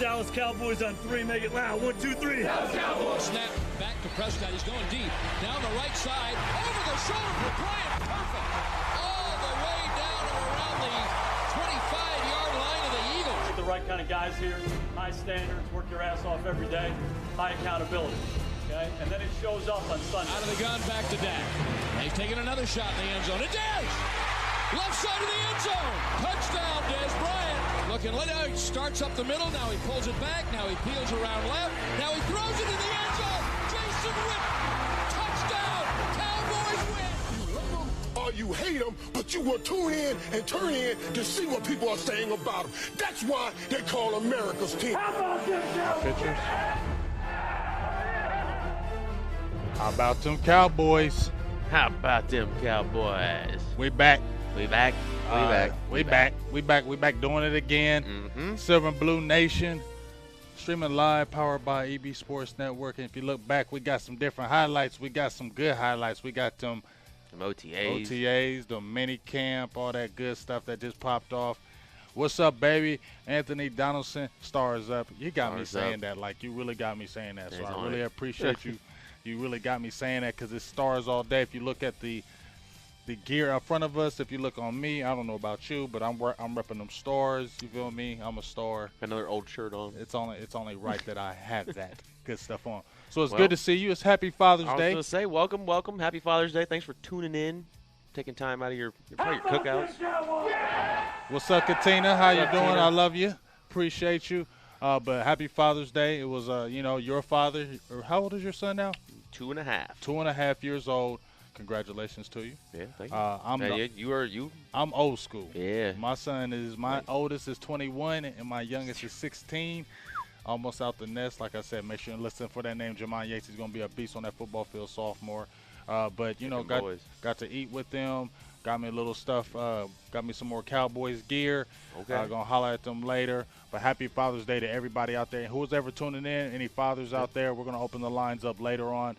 Dallas Cowboys on 3. Make it loud. 1, 2, 3. Dallas Cowboys. Snap back to Prescott. He's going deep. Down the right side. Over the shoulder for Bryant. Perfect. All the way down and around the 25-yard line of the Eagles. The right kind of guys here. High standards. Work your ass off every day. High accountability. Okay? And then it shows up on Sunday. Out of the gun, back to Dak. He's taking another shot in the end zone. It does! Left side of the end zone. Touchdown, Dez Bryant. Looking late. He starts up the middle. Now he pulls it back. Now he peels around left. Now he throws it in the end zone. Jason Witten. Touchdown. Cowboys win. You love them or you hate them, but you will tune in and turn in to see what people are saying about them. That's why they call America's team. How about them Cowboys? How about them Cowboys? How about them Cowboys? We back. We back. We back doing it again. Mm-hmm. Silver and Blue Nation. Streaming live, powered by EB Sports Network. And if you look back, we got some different highlights. We got some good highlights. We got them OTAs, the mini camp, all that good stuff that just popped off. What's up, baby? Anthony Donaldson, stars up. You got me saying that. Like, you really got me saying that. So I really appreciate you. You really got me saying that because it's stars all day. If you look at the gear up front of us, if you look on me, I don't know about you, but I'm repping them stars. You feel me? I'm a star. Another old shirt on. It's only right that I have that good stuff on. So it's good to see you. It's Happy Father's Day. I was going to say, welcome. Happy Father's Day. Thanks for tuning in, taking time out of your cookouts. What's up, Katina? How you doing? Tina? I love you. Appreciate you. But Happy Father's Day. It was, your father. Or how old is your son now? 2.5. 2.5 years old. Congratulations to you. Yeah, thank you. I'm old school. Yeah. My oldest is 21 and my youngest is 16. Almost out the nest. Like I said, make sure and listen for that name. Jamon Yates is going to be a beast on that football field, sophomore. But got to eat with them. Got me a little stuff. Got me some more Cowboys gear. Okay. Gonna holler at them later. But Happy Father's Day to everybody out there. Who's ever tuning in? Any fathers out there? We're gonna open the lines up later on.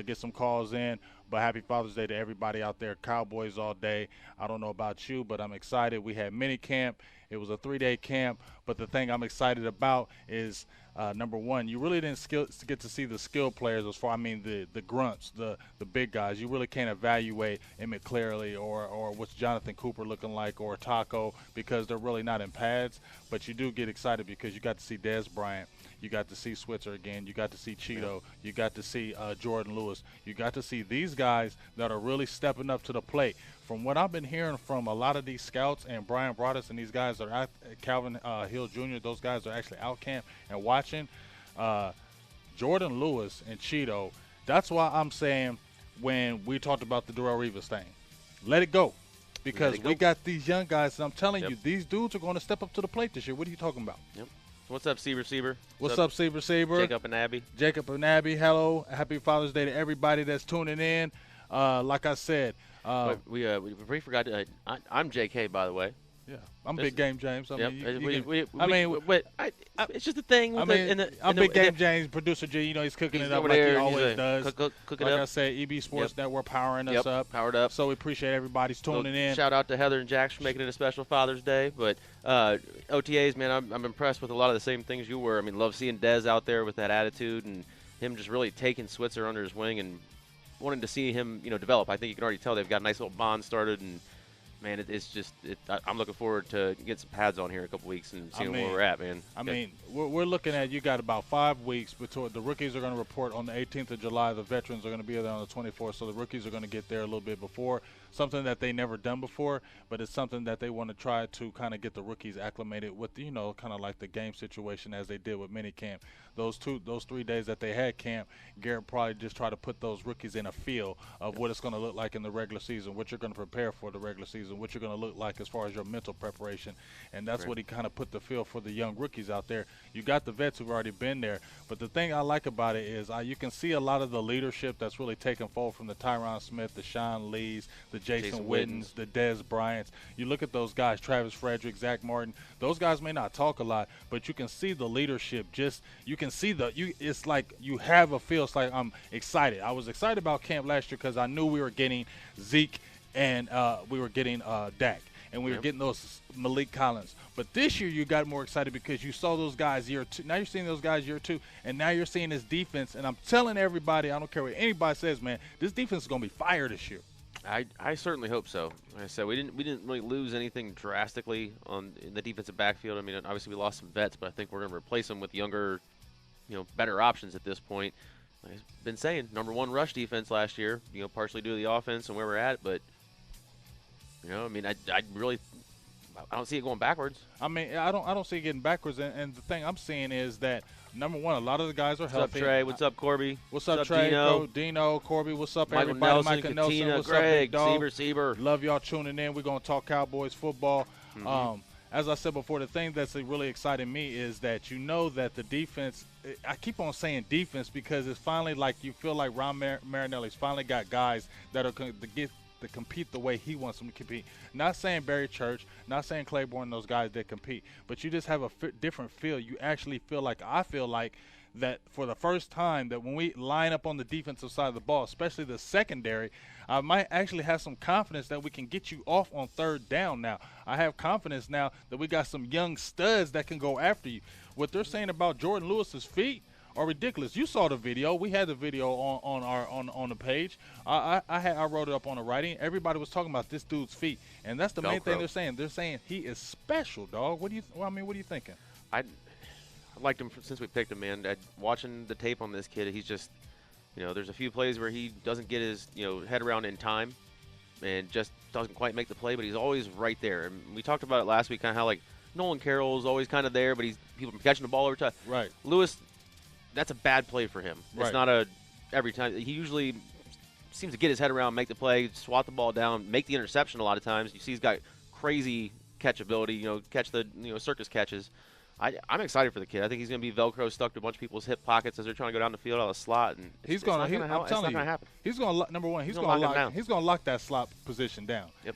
Get some calls in. But Happy Father's Day to everybody out there. Cowboys all day. I don't know about you, but I'm excited. We had mini camp. It was a 3-day camp. But the thing I'm excited about is, number one, you really didn't get to see the skill players the grunts, the big guys. You really can't evaluate Emmett Clearly or what's Jonathan Cooper looking like or Taco because they're really not in pads. But you do get excited because you got to see Dez Bryant. You got to see Switzer again. You got to see Cheeto. You got to see Jordan Lewis. You got to see these guys that are really stepping up to the plate. From what I've been hearing from a lot of these scouts and Brian Broaddus and these guys are out, Calvin Hill Jr., those guys are actually out camp and watching. Jordan Lewis and Cheeto, that's why I'm saying when we talked about the Darrelle Revis thing, let it go. Because we got these young guys, and I'm telling you, these dudes are going to step up to the plate this year. What are you talking about? Yep. What's up, Seaver? What's up, Seaver? Jacob and Abby. Hello. Happy Father's Day to everybody that's tuning in. Like I said. We forgot to, I'm JK, by the way. Yeah, I'm Big Game James. It's just a thing. I'm Big Game James, producer G. He's cooking it up like he always does. Cook it like up. I said, EB Sports Network powering us up. Powered up. So we appreciate everybody's tuning in. Shout out to Heather and Jax for making it a special Father's Day. But OTAs, man, I'm impressed with a lot of the same things you were. I mean, love seeing Dez out there with that attitude and him just really taking Switzer under his wing and wanting to see him, develop. I think you can already tell they've got a nice little bond started and. Man, I'm looking forward to get some pads on here in a couple weeks and seeing where we're at, man. We're looking at you got about 5 weeks between the rookies are going to report on the 18th of July. The veterans are going to be there on the 24th, so the rookies are going to get there a little bit before. Something that they never done before, but it's something that they want to try to kind of get the rookies acclimated with, kind of like the game situation as they did with minicamp. Those 3 days that they had camp, Garrett probably just try to put those rookies in a feel of what it's going to look like in the regular season, what you're going to prepare for the regular season, what you're going to look like as far as your mental preparation, and that's what he kind of put the feel for the young rookies out there. You got the vets who've already been there, but the thing I like about it is you can see a lot of the leadership that's really taken forward from the Tyron Smith, the Sean Lees, the Jason Wittens, the Dez Bryants. You look at those guys, Travis Frederick, Zach Martin. Those guys may not talk a lot, but you can see the leadership. You can see it's like you have a feel. It's like I'm excited. I was excited about camp last year because I knew we were getting Zeke and we were getting Dak. and we were getting those Malik Collins. But this year you got more excited because you saw those guys year 2. Now you're seeing those guys year 2, and now you're seeing this defense. And I'm telling everybody, I don't care what anybody says, man, this defense is going to be fire this year. I certainly hope so. Like I said, we didn't really lose anything drastically in the defensive backfield. I mean, obviously we lost some vets, but I think we're going to replace them with younger, better options at this point. Like I've been saying, #1 rush defense last year. Partially due to the offense and where we're at, but I mean, I don't see it going backwards. I mean, I don't see it getting backwards. And the thing I'm seeing is that #1, a lot of the guys are healthy. What's up, Trey? What's up, Corby? What's up, Trey? Dino, Corby. What's up, Michael everybody? Nelson, Michael Nelson. Katina, What's Greg, up, Big Dog? Sieber. Love y'all tuning in. We're gonna talk Cowboys football. As I said before, the thing that's really exciting me is that that the defense. I keep on saying defense because it's finally like you feel like Ron Marinelli's finally got guys that are going to compete the way he wants them to compete. Not saying Barry Church, not saying Claiborne, those guys that compete, but you just have a different feel. You actually feel like I feel like that for the first time that when we line up on the defensive side of the ball, especially the secondary, I might actually have some confidence that we can get you off on 3rd down now. I have confidence now that we got some young studs that can go after you. What they're saying about Jordan Lewis's feet are ridiculous. You saw the video. We had the video on the page. I wrote it up on the writing. Everybody was talking about this dude's feet, and that's the main thing they're saying. They're saying he is special, dog. What are you thinking? I liked him since we picked him, man. Watching the tape on this kid, he's just, there's a few plays where he doesn't get his, head around in time and just doesn't quite make the play, but he's always right there. And we talked about it last week, kind of how, like, Nolan Carroll's always kind of there, but people catching the ball over time. Right. Lewis, that's a bad play for him. Right. It's not every time. He usually seems to get his head around, make the play, swat the ball down, make the interception a lot of times. You see he's got crazy catch ability, catch the circus catches. I'm excited for the kid. I think he's going to be Velcro stuck to a bunch of people's hip pockets as they're trying to go down the field out of the slot. And he's going to. I'm telling you, happen. He's going to #1. He's going to lock that slot position down. Yep.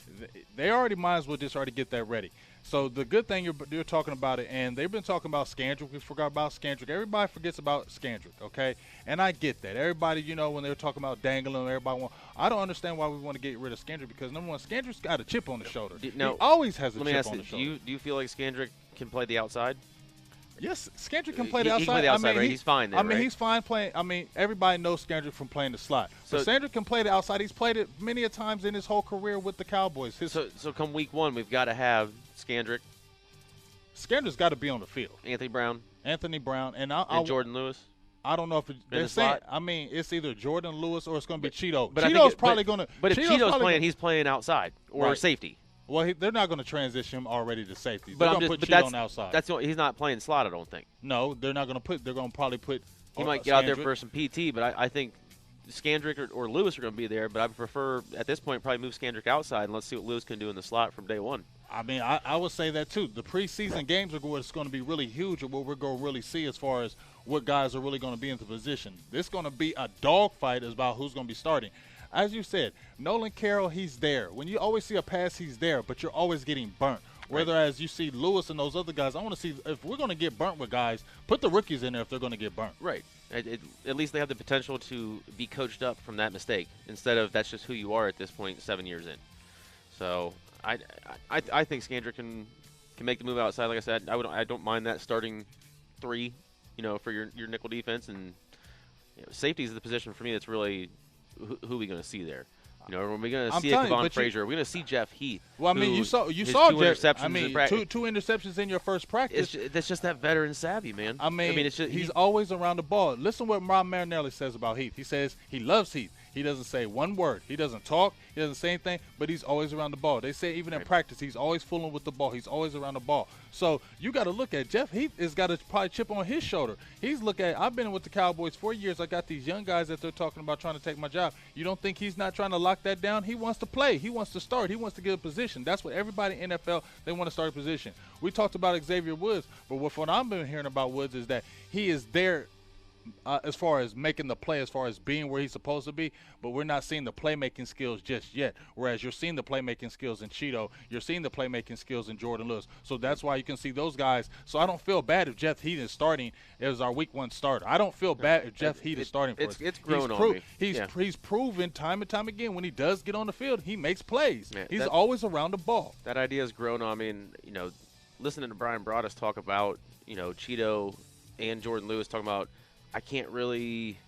They already might as well just already get that ready. So the good thing you're talking about it, and they've been talking about Scandrick. We forgot about Scandrick. Everybody forgets about Scandrick, okay? And I get that. Everybody, when they were talking about dangling, I don't understand why we want to get rid of Scandrick because #1, Scandrick's got a chip on his shoulder. He always has a chip on his shoulder. Do you feel like Scandrick can play the outside? Yes, Scandrick can play the outside. He can play the outside, right? He's fine there, he's fine playing. Everybody knows Scandrick from playing the slot. So Scandrick can play the outside. He's played it many a times in his whole career with the Cowboys. So come week 1, we've got to have Scandrick. Scandrick's got to be on the field. Anthony Brown, and Jordan Lewis. I don't know if they're saying. It's either Jordan Lewis or it's going to be Cheeto. But Cheeto's probably going to. But if Cheeto's playing, he's playing outside or safety. Well, they're not going to transition him already to safety. But they're going to put Cheeto on the outside. He's not playing slot, I don't think. No, they're not going to put. They're going to probably put. He might get out there for some PT, but I think Scandrick or Lewis are going to be there. But I prefer at this point probably move Scandrick outside and let's see what Lewis can do in the slot from day 1. I would say that too. The preseason games are what's going to be really huge, and what we're going to really see as far as what guys are really going to be in the position. This is going to be a dogfight about who's going to be starting. As you said, Nolan Carroll, he's there. When you always see a pass, he's there, but you're always getting burnt. Whereas you see Lewis and those other guys, I want to see if we're going to get burnt with guys, put the rookies in there if they're going to get burnt. Right. At least they have the potential to be coached up from that mistake instead of that's just who you are at this point 7 years in. So I think Scandrick can make the move outside. Like I said, I don't mind that starting 3, for your nickel defense. And safety is the position for me that's really who are we going to see there. Are we going to see a Kevon Frazier? Are we going to see Jeff Heath? Well, you saw two Jeff. interceptions two interceptions in your first practice. That's just that veteran savvy, man. It's just, he's always around the ball. Listen to what Ron Marinelli says about Heath. He says he loves Heath. He doesn't say one word. He doesn't talk. He doesn't say anything, but he's always around the ball. They say even in practice, he's always fooling with the ball. He's always around the ball. So you got to look at Jeff Heath has got a probably chip on his shoulder. I've been with the Cowboys 4 years. I got these young guys that they're talking about trying to take my job. You don't think he's not trying to lock that down? He wants to play. He wants to start. He wants to get a position. That's what everybody in NFL, they want to start a position. We talked about Xavier Woods, but what I've been hearing about Woods is that he is there as far as making the play, as far as being where he's supposed to be, but we're not seeing the playmaking skills just yet. Whereas you're seeing the playmaking skills in Cheeto, you're seeing the playmaking skills in Jordan Lewis. So that's why you can see those guys. So I don't feel bad if Jeff Heath is starting as our week 1 starter. I don't feel bad if Jeff Heath is starting for us. It's grown on me. He's proven time and time again when he does get on the field, he makes plays. Man, he's always around the ball. That idea has grown on me, and listening to Brian Broaddus talk about Cheeto and Jordan Lewis talking about, I can't really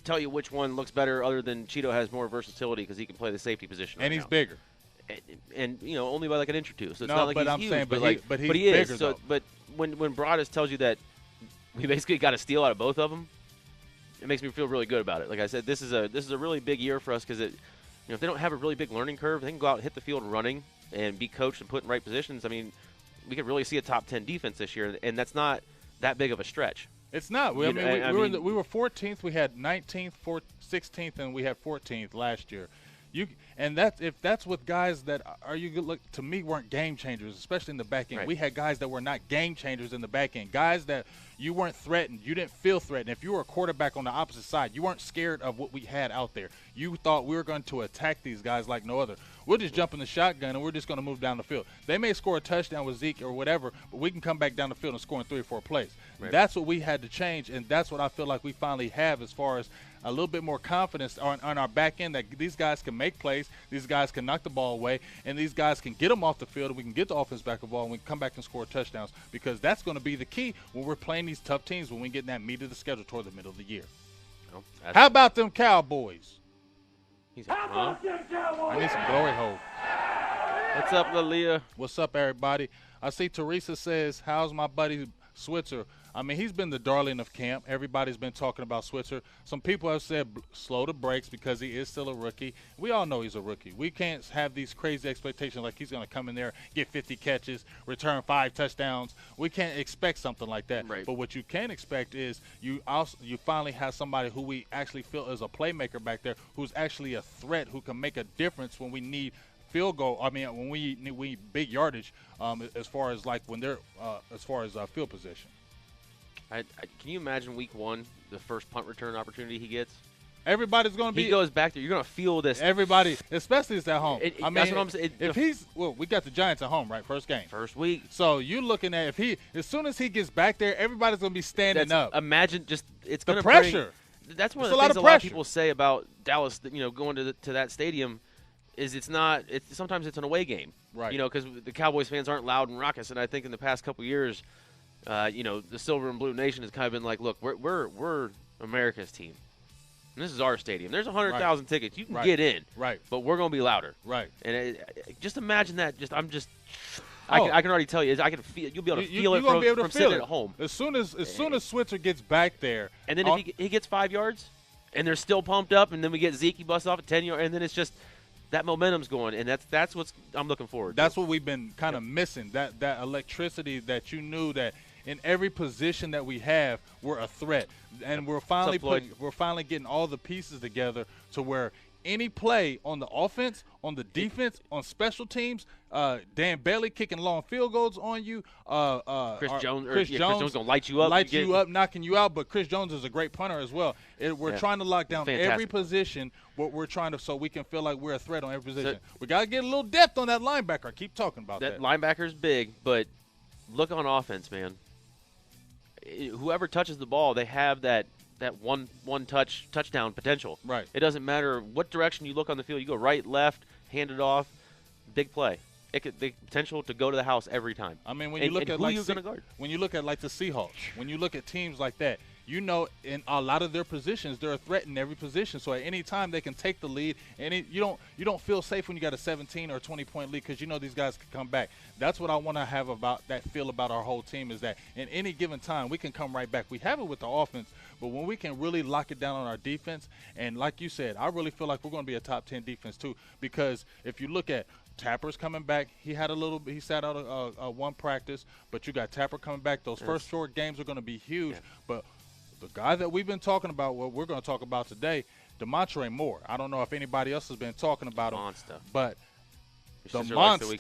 tell you which one looks better other than Cheeto has more versatility because he can play the safety position and he's bigger. And only by like an inch or two. So it's no, not like but he's I'm huge, saying, but he bigger, is. So, but when Broaddus tells you that we basically got a steal out of both of them, it makes me feel really good about it. Like I said, this is a really big year for us because if they don't have a really big learning curve, they can go out and hit the field running and be coached and put in right positions. I mean, we could really see a top 10 defense this year, and that's not that big of a stretch. It's not. We were 14th. We had 19th, 16th, and we had 14th last year. If that's with guys that to me weren't game changers, especially in the back end. Right. We had guys that were not game changers in the back end. Guys that you weren't threatened. You didn't feel threatened. If you were a quarterback on the opposite side, you weren't scared of what we had out there. You thought we were going to attack these guys like no other. We'll just jump in the shotgun and we're just going to move down the field. They may score a touchdown with Zeke or whatever, but we can come back down the field and score in 3 or 4 plays. Right. That's what we had to change, and that's what I feel like we finally have as far as a little bit more confidence on our back end that these guys can make plays, these guys can knock the ball away, and these guys can get them off the field, and we can get the offense back the ball, and we can come back and score touchdowns, because that's going to be the key when we're playing these tough teams when we get in that meat of the schedule toward the middle of the year. Well, how about them Cowboys? How about them Cowboys? I need some glory hole. What's up, Lalia? What's up, everybody? I see Teresa says, how's my buddy Switzer? I mean, he's been the darling of camp. Everybody's been talking about Switzer. Some people have said slow the brakes because he is still a rookie. We all know he's a rookie. We can't have these crazy expectations like he's going to come in there, get 50 catches, return 5 touchdowns. We can't expect something like that. Right. But what you can expect is you finally have somebody who we actually feel is a playmaker back there, who's actually a threat, who can make a difference when we need field goal. I mean, when we need big yardage, as far as like when they're as far as field position. Can you imagine week 1, the first punt return opportunity he gets? Everybody's going to be. He goes back there. You're going to feel this. Everybody, especially it's at home. I mean, that's what I'm saying. We got the Giants at home, right? First game. First week. So you're looking at as soon as he gets back there, everybody's going to be standing up. Imagine it's going to pressure. That's one of the things a lot of people say about Dallas. Going to that stadium, is sometimes it's an away game, right? Because the Cowboys fans aren't loud and raucous, and I think in the past couple years. The Silver and Blue Nation has kind of been like, look, we're America's team. And this is our stadium. There's 100,000 tickets. You can get in. Right. But we're going to be louder. Right. And just imagine that. I can already tell you. I can feel. You'll be able to feel it from sitting at home. As soon as Switzer gets back there. And then if he gets 5 yards, and they're still pumped up, and then we get Zeke, he busts off at 10 yards, and then it's just that momentum's going, and that's what I'm looking forward to. That's what we've been kind of missing, that – electricity that you knew that – in every position that we have, we're a threat, and we're finally getting all the pieces together to where any play on the offense, on the defense, on special teams, Dan Bailey kicking long field goals on you. Chris Jones gonna light you up, knocking you out. But Chris Jones is a great punter as well. We're trying to lock down every position. We're trying to so we can feel like we're a threat on every position. We gotta get a little depth on that linebacker. I keep talking about that. That linebacker's big, but look on offense, man. Whoever touches the ball, they have that one touchdown potential. Right. It doesn't matter what direction you look on the field. You go right, left, hand it off, big play. The potential to go to the house every time. I mean, when you look at like the Seahawks, when you look at teams like that, in a lot of their positions, they're a threat in every position. So at any time they can take the lead, and you don't feel safe when you got a 17 or a 20-point lead because these guys can come back. That's what I want to have about that feel about our whole team is that in any given time we can come right back. We have it with the offense, but when we can really lock it down on our defense, and like you said, I really feel like we're going to be a top 10 defense too, because if you look at Tapper's coming back. He sat out one practice, but you got Tapper coming back. Those first short games are going to be huge, but the guy that we've been talking about, what we're going to talk about today, DeMontre Moore. I don't know if anybody else has been talking about him, but the monster,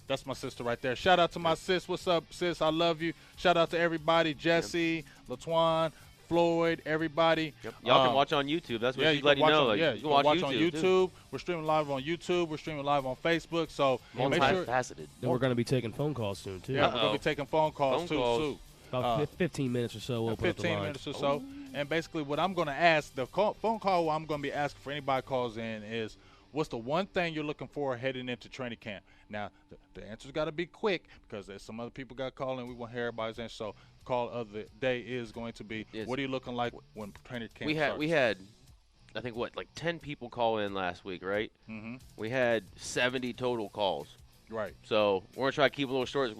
That's my sister right there. Shout out to my sis. What's up, sis? I love you. Shout out to everybody. Jesse, LaTwan, Floyd, everybody. Yep. Y'all can watch on YouTube. That's what she's letting you know. You can watch on YouTube. We're streaming live on YouTube. We're streaming live on Facebook. So make sure. Multifaceted. Then we're going to be taking phone calls soon, too. Yeah, we're going to be taking phone calls, too. About 15 minutes or so. We'll open up the 15 minutes or so. And basically what I'm going to ask, the phone call I'm going to be asking for anybody calls in is, what's the one thing you're looking for heading into training camp? Now, the answer's got to be quick because there's some other people got called in. We want to hear everybody's answer. So, call of the day is going to be, what are you looking like when training camp starts? We had, I think, like 10 people call in last week, right? Mm-hmm. We had 70 total calls. Right. So, we're going to try to keep a little short.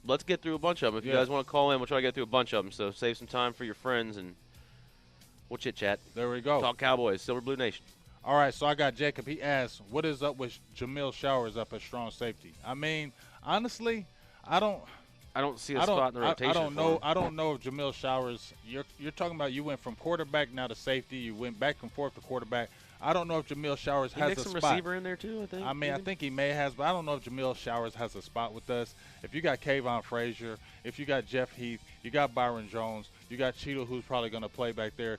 Let's get through a bunch of them. If you guys want to call in, we'll try to get through a bunch of them. So, save some time for your friends, and we'll chit-chat. There we go. Talk Cowboys, Silver-Blue Nation. All right, so I got Jacob. He asked, what is up with Jamil Showers up at strong safety? I mean, honestly, I don't see a spot in the rotation. I don't know if Jamil Showers. You're talking about you went from quarterback now to safety. You went back and forth to quarterback. I don't know if Jamil Showers has a spot. He mixed some receiver in there too, I think. I mean, I think he may have, but I don't know if Jamil Showers has a spot with us. If you got Kayvon Frazier, if you got Jeff Heath, you got Byron Jones, you got Cheeto, who's probably going to play back there,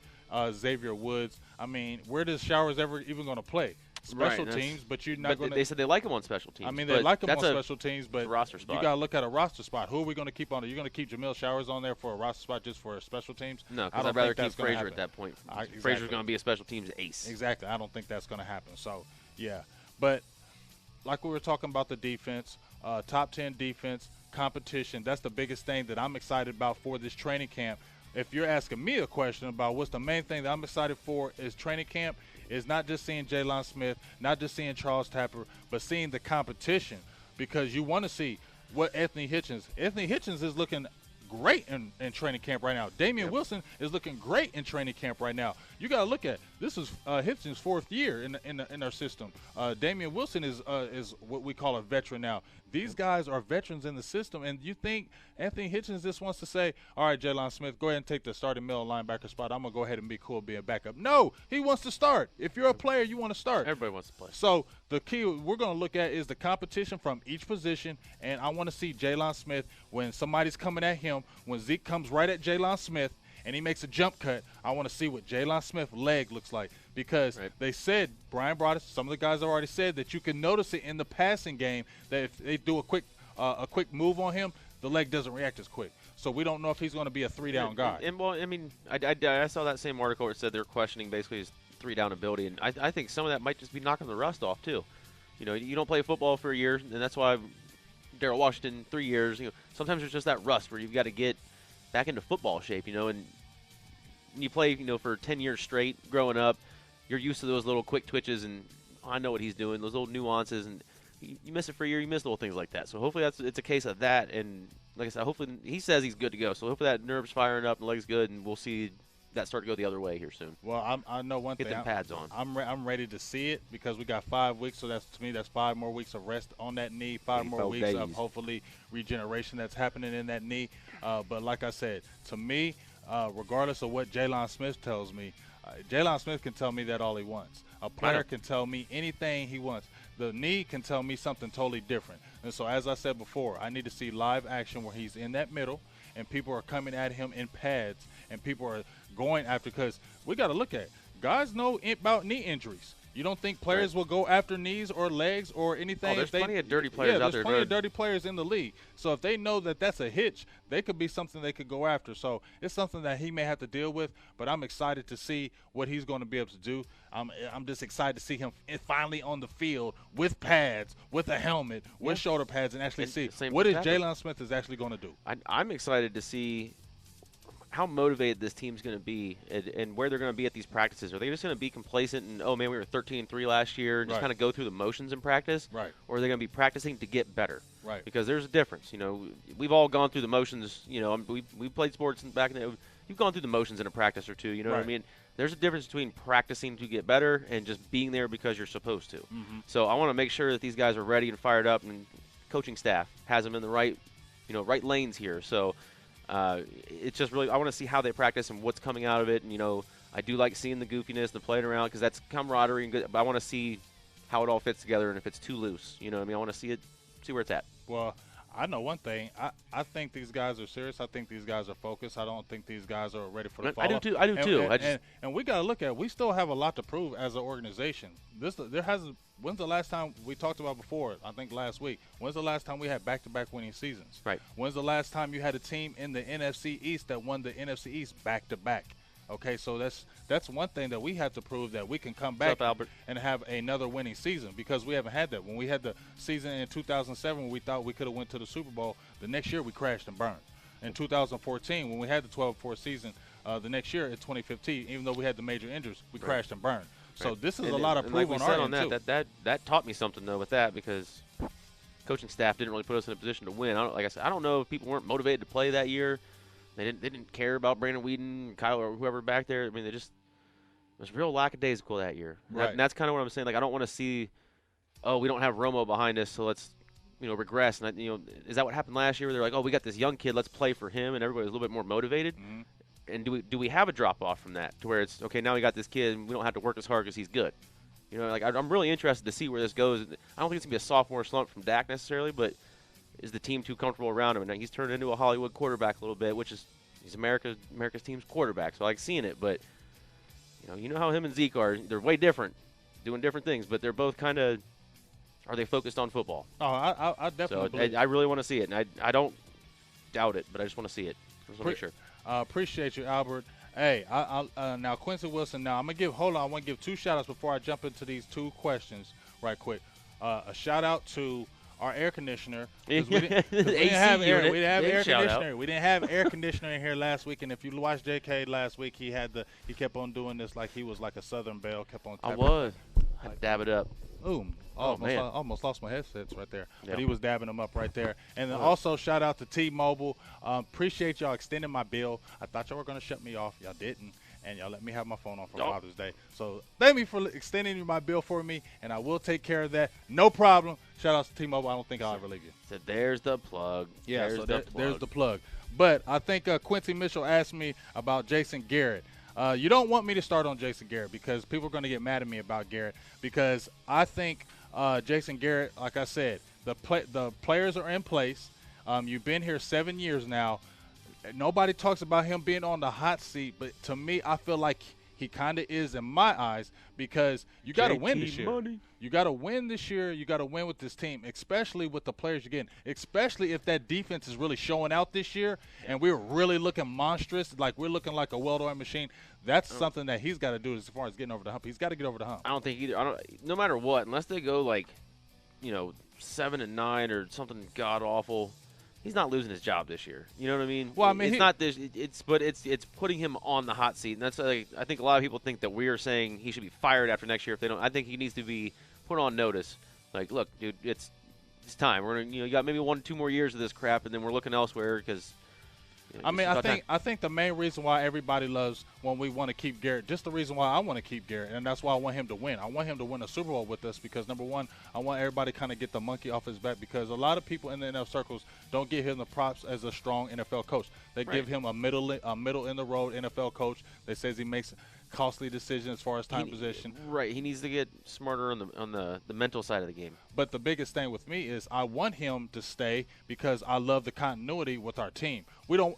Xavier Woods. I mean, where does Showers ever even going to play? Special teams, but you're not going to. They said they like him on special teams. I mean, they like him on special teams, but roster spot. You got to look at a roster spot. Who are we going to keep on? Are you going to keep Jamil Showers on there for a roster spot just for special teams? No, because I'd rather keep Frazier at that point. Frazier's going to be a special teams ace. Exactly. I don't think that's going to happen. So, yeah. But like we were talking about the defense, top 10 defense, competition, that's the biggest thing that I'm excited about for this training camp. If you're asking me a question about what's the main thing that I'm excited for is training camp, is not just seeing Jaylon Smith, not just seeing Charles Tapper, but seeing the competition, because you want to see what Anthony Hitchens is looking great in training camp right now. Damian Wilson is looking great in training camp right now. You got to look at this is Hitchens' fourth year in our system. Damian Wilson is what we call a veteran now. These guys are veterans in the system, and you think Anthony Hitchens just wants to say, all right, Jaylon Smith, go ahead and take the starting middle linebacker spot. I'm going to go ahead and be cool being backup. No, he wants to start. If you're a player, you want to start. Everybody wants to play. So the key we're going to look at is the competition from each position, and I want to see Jaylon Smith when somebody's coming at him, when Zeke comes right at Jaylon Smith, and he makes a jump cut, I want to see what Jaylon Smith's leg looks like, because they said, Brian brought us, some of the guys have already said that you can notice it in the passing game that if they do a quick move on him, the leg doesn't react as quick. So we don't know if he's going to be a three-down guy. And well, I mean, I saw that same article where it said they're questioning basically his three-down ability, and I think some of that might just be knocking the rust off too. You know, you don't play football for a year, and that's why Darrell Washington 3 years. You know, sometimes there's just that rust where you've got to get back into football shape, you know, and when you play, you know, for 10 years straight growing up, you're used to those little quick twitches, and I know what he's doing, those little nuances, and you miss it for a year, you miss little things like that. So hopefully it's a case of that, and like I said, hopefully he says he's good to go. So hopefully that nerve's firing up and the leg's good, and we'll see that start to go the other way here soon. Well, I know one thing. Get them pads on. I'm ready to see it because we got 5 weeks, so that's 5 more weeks of rest on that knee, 5 more weeks days. of hopefully regeneration that's happening in that knee. But like I said, to me, regardless of what Jaylon Smith tells me, Jaylon Smith can tell me that all he wants. A player can tell me anything he wants. The knee can tell me something totally different. And so as I said before, I need to see live action where he's in that middle and people are coming at him in pads and people are going after, because we got to look at it. Guys know about knee injuries. You don't think players will go after knees or legs or anything? Oh, there's plenty of dirty players out there. There's plenty of dirty players in the league. So if they know that that's a hitch, they could be something they could go after. So it's something that he may have to deal with, but I'm excited to see what he's going to be able to do. I'm just excited to see him finally on the field with pads, with a helmet, with shoulder pads, and actually see what is Jaylon Smith is actually going to do. I'm excited to see how motivated this team's going to be and where they're going to be at these practices. Are they just going to be complacent and, oh, man, we were 13-3 last year and just kind of go through the motions in practice? Right. Or are they going to be practicing to get better? Right. Because there's a difference. You know, we've all gone through the motions. You know, we played sports back in the – you've gone through the motions in a practice or two. You know what I mean? There's a difference between practicing to get better and just being there because you're supposed to. Mm-hmm. So I want to make sure that these guys are ready and fired up, and coaching staff has them in the right lanes here. So – it's just really, I want to see how they practice and what's coming out of it. And, you know, I do like seeing the goofiness, the playing around, because that's camaraderie and good. But I want to see how it all fits together and if it's too loose. You know what I mean? I want to see it see where it's at. Well, I know one thing. I think these guys are serious. I think these guys are focused. I don't think these guys are ready for the fall. I do too. I do too. And we got to look at it. We still have a lot to prove as an organization. When's the last time we talked about before? I think last week. When's the last time we had back-to-back winning seasons? Right. When's the last time you had a team in the NFC East that won the NFC East back-to-back? Okay, so that's one thing that we have to prove, that we can come back and have another winning season, because we haven't had that. When we had the season in 2007, we thought we could have went to the Super Bowl. The next year we crashed and burned. In 2014, when we had the 12-4 season, the next year in 2015, even though we had the major injuries, we crashed and burned. So this is a lot of proof on our end too. That taught me something though with that, because coaching staff didn't really put us in a position to win. Like I said, I don't know if people weren't motivated to play that year. They didn't care about Brandon Whedon, Kyle, or whoever back there. I mean, it was real lackadaisical that year. Right. And that's kind of what I'm saying. Like, I don't want to see, we don't have Romo behind us, so let's, regress. And is that what happened last year? Where they're like, we got this young kid, let's play for him, and everybody was a little bit more motivated. Mm-hmm. And do we have a drop off from that, to where it's okay? Now we got this kid, and we don't have to work as hard because he's good. I'm really interested to see where this goes. I don't think it's gonna be a sophomore slump from Dak necessarily, but is the team too comfortable around him? And he's turned into a Hollywood quarterback a little bit, which is he's America's team's quarterback. So I like seeing it, but you know how him and Zeke are. They're way different, doing different things, but they're both kind of. Are they focused on football? Oh, I definitely. So I really want to see it, and I don't doubt it, but I just want to see it. Just want to make sure. Appreciate you, Albert. Hey, now Quincy Wilson. Now I want to give two shout outs before I jump into these two questions right quick. A shout out to our air conditioner. We didn't have air conditioner. We didn't have air conditioner in here last week. And if you watched JK last week, he kept on doing this like he was like a Southern Belle. Kept on. I was. I dab it up. Ooh, almost lost my headsets right there. Yep. But he was dabbing them up right there. And then also shout out to T-Mobile. Appreciate y'all extending my bill. I thought y'all were going to shut me off. Y'all didn't. And y'all let me have my phone on for Father's Day. So thank me for extending my bill for me, and I will take care of that. No problem. Shout out to T-Mobile. I don't think I'll ever leave you. So there's the plug. Yeah, there's the plug. But I think Quincy Mitchell asked me about Jason Garrett. You don't want me to start on Jason Garrett because people are going to get mad at me about Garrett, because I think Jason Garrett, like I said, the players are in place. You've been here 7 years now. Nobody talks about him being on the hot seat, but to me, I feel like he kind of is in my eyes, because you got to win this year. You got to win this year. You got to win with this team, especially with the players you're getting, especially if that defense is really showing out this year and we're really looking monstrous, like we're looking like a well-oiled machine. That's something that he's got to do as far as getting over the hump. He's got to get over the hump. I don't think either. No matter what, unless they go 7-9 or something god-awful, he's not losing his job this year. You know what I mean? Well, I mean, it's not this. It's putting him on the hot seat, and that's I think a lot of people think that we are saying he should be fired after next year if they don't. I think he needs to be put on notice. Like, look, dude, it's time. We're gonna, you got maybe 1-2 more years of this crap, and then we're looking elsewhere because. I think the main reason why everybody loves when we want to keep Garrett, just the reason why I want to keep Garrett, and that's why I want him to win. I want him to win a Super Bowl with us because, number one, I want everybody to kind of get the monkey off his back, because a lot of people in the NFL circles don't give him the props as a strong NFL coach. They give him a middle in the road NFL coach that says he makes costly decisions as far as time position. Right. He needs to get smarter on the mental side of the game. But the biggest thing with me is I want him to stay because I love the continuity with our team.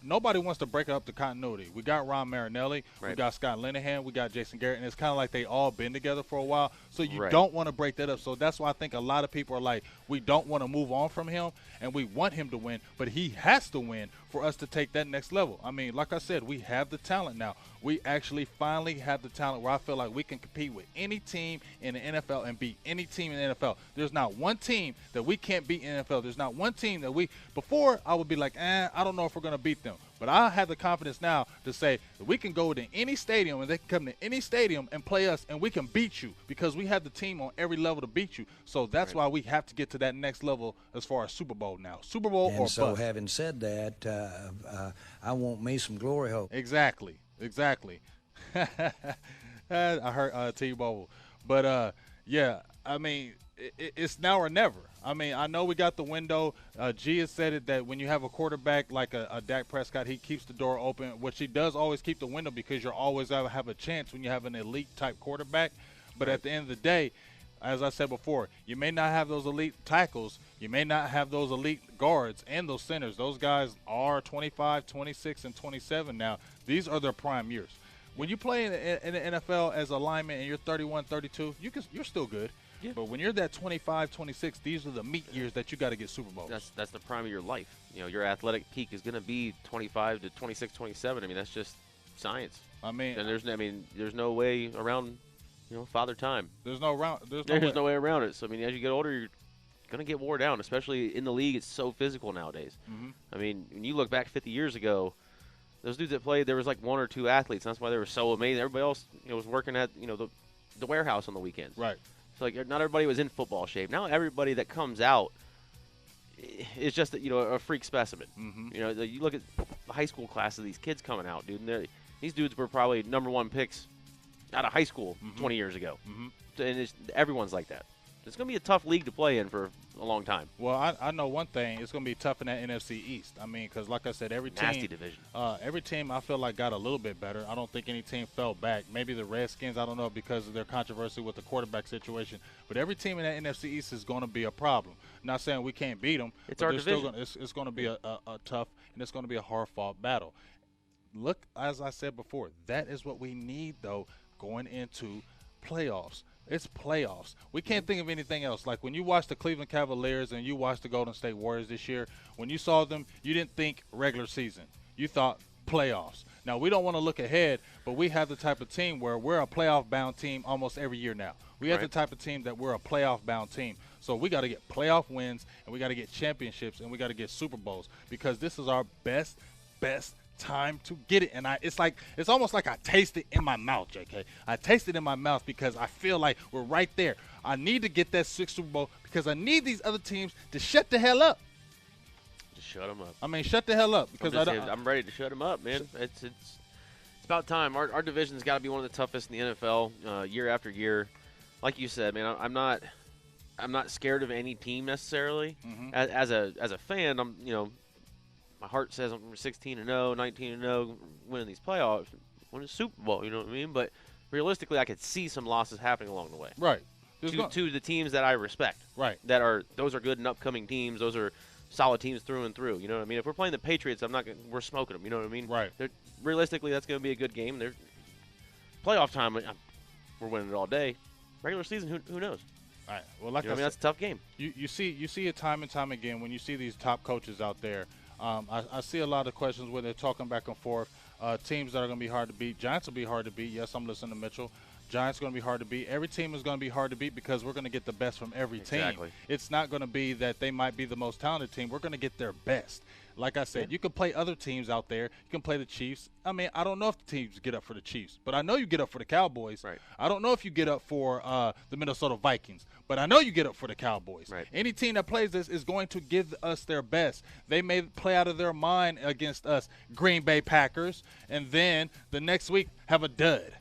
Nobody wants to break up the continuity. We got Ron Marinelli, we got Scott Linehan, we got Jason Garrett, and it's kind of like they all been together for a while. So you don't want to break that up. So that's why I think a lot of people are like, we don't want to move on from him, and we want him to win, but he has to win for us to take that next level. I mean, like I said, we have the talent now. We actually finally have the talent where I feel like we can compete with any team in the NFL and beat any team in the NFL. There's not one team that we can't beat in the NFL. There's not one team that before I would be like, I don't know if we're going to beat them. But I have the confidence now to say that we can go to any stadium and they can come to any stadium and play us and we can beat you because we have the team on every level to beat you. So that's why we have to get to that next level as far as Super Bowl now. Super Bowl or bust. So having said that, I want me some glory hole. Exactly. I heard T-Mobile. But, yeah, I mean, it's now or never. I mean, I know we got the window. G has said it that when you have a quarterback like a Dak Prescott, he keeps the door open, which he does always keep the window because you're always going to have a chance when you have an elite-type quarterback. But at the end of the day, as I said before, you may not have those elite tackles. You may not have those elite guards and those centers. Those guys are 25, 26, and 27 now. These are their prime years. When you play in the NFL as a lineman and you're 31, 32, you're still good. Yeah. But when you're that 25, 26, these are the meat years that you got to get Super Bowls. That's the prime of your life. You know, your athletic peak is going to be 25 to 26, 27. I mean, that's just science. I mean, and there's no way around, father time. There's no way around it. So I mean, as you get older, you're going to get wore down, especially in the league. It's so physical nowadays. Mm-hmm. I mean, when you look back 50 years ago, those dudes that played, there was like one or two athletes. And that's why they were so amazing. Everybody else, was working at the warehouse on the weekends. Right. So like not everybody was in football shape. Now everybody that comes out is just a freak specimen. Mm-hmm. You look at the high school class of these kids coming out, dude. And these dudes were probably #1 picks out of high school 20 years ago. Mm-hmm. And everyone's like that. It's going to be a tough league to play in for a long time. Well, I know one thing. It's going to be tough in that NFC East. I mean, because like I said, Nasty division. Every team I feel like got a little bit better. I don't think any team fell back. Maybe the Redskins, I don't know, because of their controversy with the quarterback situation. But every team in that NFC East is going to be a problem. I'm not saying we can't beat them. It's our division. It's going to be a tough, and it's going to be a hard-fought battle. Look, as I said before, that is what we need, though, going into playoffs. It's playoffs. We can't think of anything else. Like when you watch the Cleveland Cavaliers and you watch the Golden State Warriors this year, when you saw them, you didn't think regular season. You thought playoffs. Now, we don't want to look ahead, but we have the type of team where we're a playoff-bound team almost every year now. We have the type of team that we're a playoff-bound team. So we got to get playoff wins, and we got to get championships, and we got to get Super Bowls because this is our best time to get it. And it's almost like I taste it in my mouth, JK. I taste it in my mouth because I feel like we're right there. I need to get that 6th Super Bowl because I need these other teams to shut the hell up. Just shut them up. I mean, shut the hell up because I'm ready to shut them up, man. It's about time. Our division's got to be one of the toughest in the NFL year after year. Like you said, man, I'm not scared of any team necessarily. Mm-hmm. As a fan, I'm my heart says I'm 16-0, 19-0, winning these playoffs, winning a Super Bowl. You know what I mean? But realistically, I could see some losses happening along the way. Right. To the teams that I respect. Right. Those are good and upcoming teams. Those are solid teams through and through. You know what I mean? If we're playing the Patriots, we're smoking them. You know what I mean? Right. Realistically, that's going to be a good game. Playoff time, we're winning it all day. Regular season, who knows? All right. Well, like I mean, that's a tough game. You see it time and time again when you see these top coaches out there. I see a lot of questions where they're talking back and forth. Teams that are going to be hard to beat. Giants will be hard to beat. Yes, I'm listening to Mitchell. Giants going to be hard to beat. Every team is going to be hard to beat because we're going to get the best from every team. It's not going to be that they might be the most talented team. We're going to get their best. Like I said, you can play other teams out there. You can play the Chiefs. I mean, I don't know if the teams get up for the Chiefs, but I know you get up for the Cowboys. Right. I don't know if you get up for the Minnesota Vikings, but I know you get up for the Cowboys. Right. Any team that plays this is going to give us their best. They may play out of their mind against us, Green Bay Packers, and then the next week have a dud.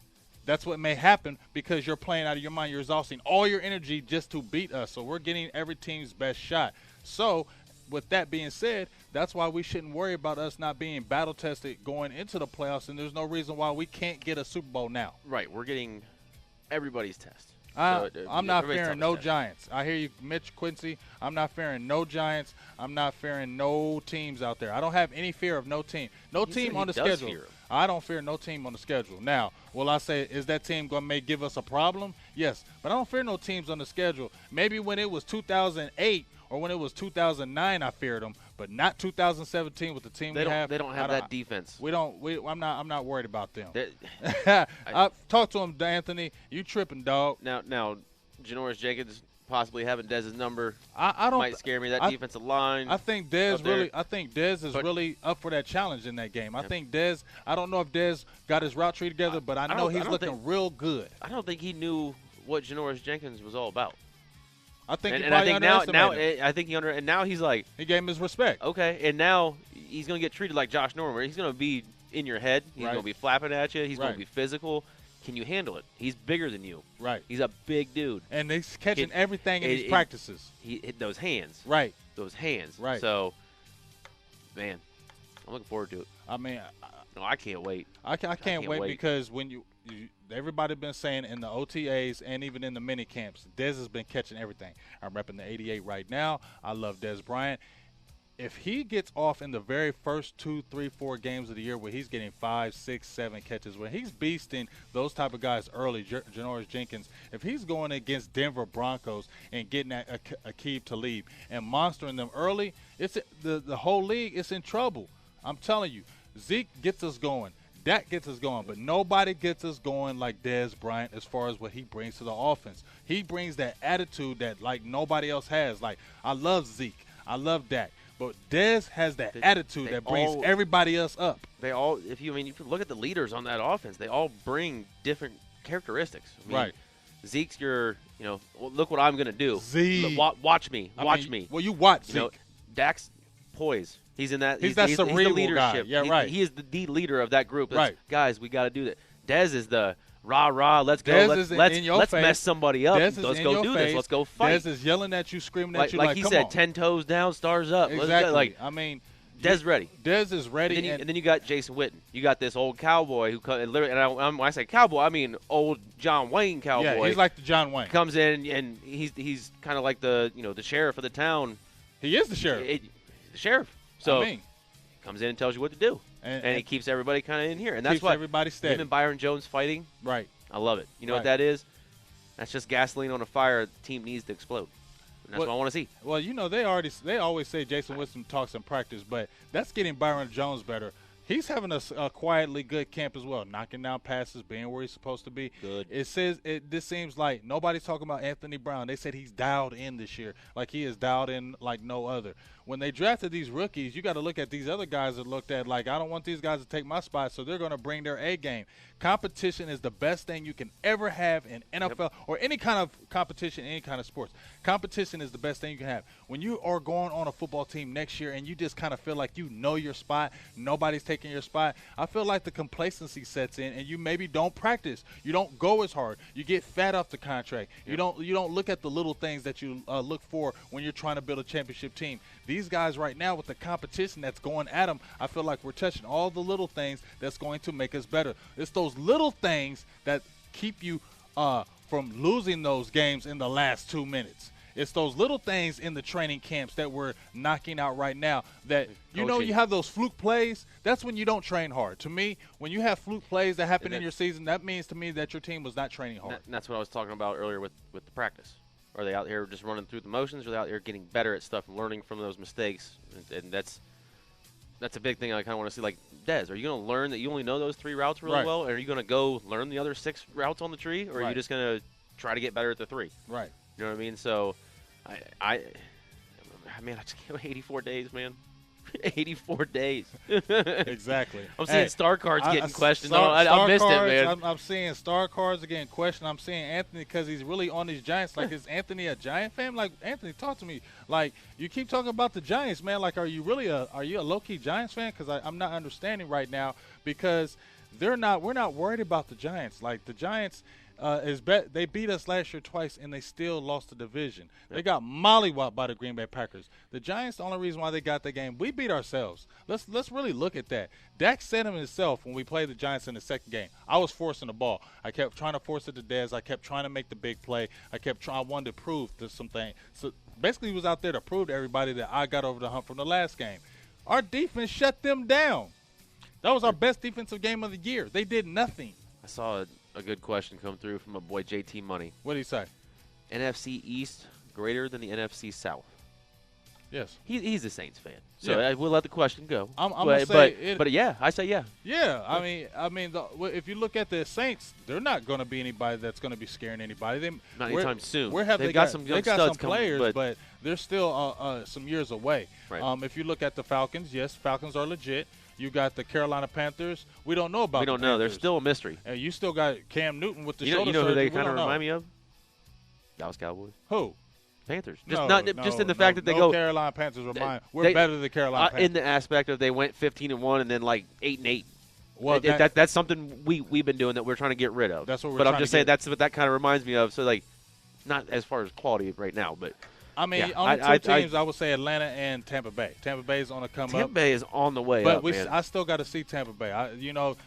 That's what may happen because you're playing out of your mind. You're exhausting all your energy just to beat us. So we're getting every team's best shot. So with that being said, that's why we shouldn't worry about us not being battle-tested going into the playoffs, and there's no reason why we can't get a Super Bowl now. Right. We're getting everybody's test. I'm not fearing no Giants. I hear you, Mitch Quincy. I'm not fearing no Giants. I'm not fearing no teams out there. I don't have any fear of no team. No team on the schedule. I don't fear no team on the schedule. Now, will I say, is that team going to may give us a problem? Yes, but I don't fear no teams on the schedule. Maybe when it was 2008 or when it was 2009, I feared them, but not 2017 with the team we have. They don't have that defense. I'm not worried about them. I talked to him, Anthony. You tripping, dog? Now, Janoris Jenkins possibly having Dez's number. I don't might scare me. That defensive line. I think Dez is really up for that challenge in that game. I think Dez. I don't know if Dez got his route tree together, but I know he's looking real good. I don't think he knew what Janoris Jenkins was all about. I think and I think now he's like, he gave him his respect. Okay, and now he's going to get treated like Josh Norman, where he's going to be in your head. He's going to be flapping at you. He's going to be physical. Can you handle it? He's bigger than you. Right. He's a big dude. And he's catching everything in his practices. He hit those hands. Right. Those hands. Right. So, man, I'm looking forward to it. I mean, no, I can't wait. I can't wait because when everybody been saying in the OTAs and even in the mini camps, Dez has been catching everything. I'm repping the 88 right now. I love Dez Bryant. If he gets off in the very first 2, 3, 4 games of the year where he's getting 5, 6, 7 catches, when he's beasting those type of guys early, Janoris Jenkins, if he's going against Denver Broncos and getting Aqib Talib and monstering them early, it's the whole league is in trouble. I'm telling you, Zeke gets us going. Dak gets us going, but nobody gets us going like Dez Bryant as far as what he brings to the offense. He brings that attitude that, like, nobody else has. Like, I love Zeke. I love Dak. But Dez has that attitude that brings everybody else up. They all, if you look at the leaders on that offense, they all bring different characteristics. I mean, Right. Zeke's your, well, look what I'm going to do. Zeke. Watch me. Watch me. Well, you watch Zeke. Dak's poise. He's in that. He's that cerebral he's the leadership. guy. Yeah, right. He is the leader of that group. Right. Guys, we got to do that. Dez is the rah, let's go. Dez Let's mess somebody up. Let's go do this. Let's go fight. Dez is yelling at you, screaming at you like he come said, on. 10 toes down, stars up. Exactly. Dez ready. Dez is ready. And then you got Jason Witten. You got this old cowboy who when I say cowboy, I mean old John Wayne cowboy. Yeah, he's like the John Wayne. Comes in and he's kind of like the the sheriff of the town. He is the sheriff. The sheriff. So comes in and tells you what to do, and he keeps everybody kind of in here, and that's why everybody steady. Him and Byron Jones fighting. Right. I love it. You know what that is? That's just gasoline on a fire. The team needs to explode. And that's what I want to see. Well, they always say Jason Witten talks in practice, but that's getting Byron Jones better. He's having a quietly good camp as well, knocking down passes, being where he's supposed to be. Good. This seems like nobody's talking about Anthony Brown. They said he's dialed in this year, like he is dialed in like no other. When they drafted these rookies, you got to look at these other guys that looked at like, I don't want these guys to take my spot, so they're going to bring their A game. Competition is the best thing you can ever have in NFL or any kind of competition, any kind of sports. Competition is the best thing you can have. When you are going on a football team next year and you just kind of feel like you know your spot, nobody's taking your spot, I feel like the complacency sets in and you maybe don't practice. You don't go as hard. You get fat off the contract. You don't look at the little things that you look for when you're trying to build a championship team. These guys right now with the competition that's going at them, I feel like we're touching all the little things that's going to make us better. It's those little things that keep you from losing those games in the last 2 minutes. It's those little things in the training camps that we're knocking out right now that, you have those fluke plays. That's when you don't train hard. To me, when you have fluke plays that happen in your season, that means to me that your team was not training hard. And that's what I was talking about earlier with the practice. Are they out here just running through the motions, or are they out here getting better at stuff and learning from those mistakes? And that's a big thing I kind of want to see. Like, Dez, are you going to learn that you only know those 3 routes really well? Or are you going to go learn the other 6 routes on the tree? Or are you just going to try to get better at the 3? Right. You know what I mean? So, I just can't wait 84 days, man. 84 days. Exactly. I'm seeing star cards getting questioned. I missed it, man. I'm seeing star cards getting questioned. I'm seeing Anthony because he's really on these Giants. Like, is Anthony a Giant fan? Like, Anthony, talk to me. Like, you keep talking about the Giants, man. Like, are you a low-key Giants fan? Because I'm not understanding right now because we're not worried about the Giants. Like, the Giants – they beat us last year twice, and they still lost the division. They got mollywopped by the Green Bay Packers. The Giants, the only reason why they got the game, we beat ourselves. Let's really look at that. Dak said himself when we played the Giants in the second game, I was forcing the ball. I kept trying to force it to Dez. I kept trying to make the big play. I wanted to prove something. So basically, he was out there to prove to everybody that I got over the hump from the last game. Our defense shut them down. That was our best defensive game of the year. They did nothing. I saw a good question come through from a boy, JT Money. What did he say? NFC East greater than the NFC South. Yes. He's a Saints fan, so we'll let the question go. But yeah, I say yeah. Yeah, I mean, if you look at the Saints, they're not going to be anybody that's going to be scaring anybody. Not anytime soon. They've got some studs players, coming, but they're still some years away. Right. If you look at the Falcons, yes, Falcons are legit. You got the Carolina Panthers. We don't know about. We don't know. They're still a mystery. And you still got Cam Newton with the shoulder surgery. You know who they kind of remind me of? Dallas Cowboys. Who? Panthers. Just in the fact that they go. Carolina Panthers remind. We're better than the Carolina Panthers. In the aspect of they went 15-1 and then like 8-8. Well, that's something we've been doing that we're trying to get rid of. That's what we're. But I'm just saying that's what that kind of reminds me of. So like, not as far as quality right now, but I mean, Yeah, only two teams I would say Atlanta and Tampa Bay. Tampa Bay is on the come up. Tampa Bay is on the way but up, man. I still got to see Tampa Bay.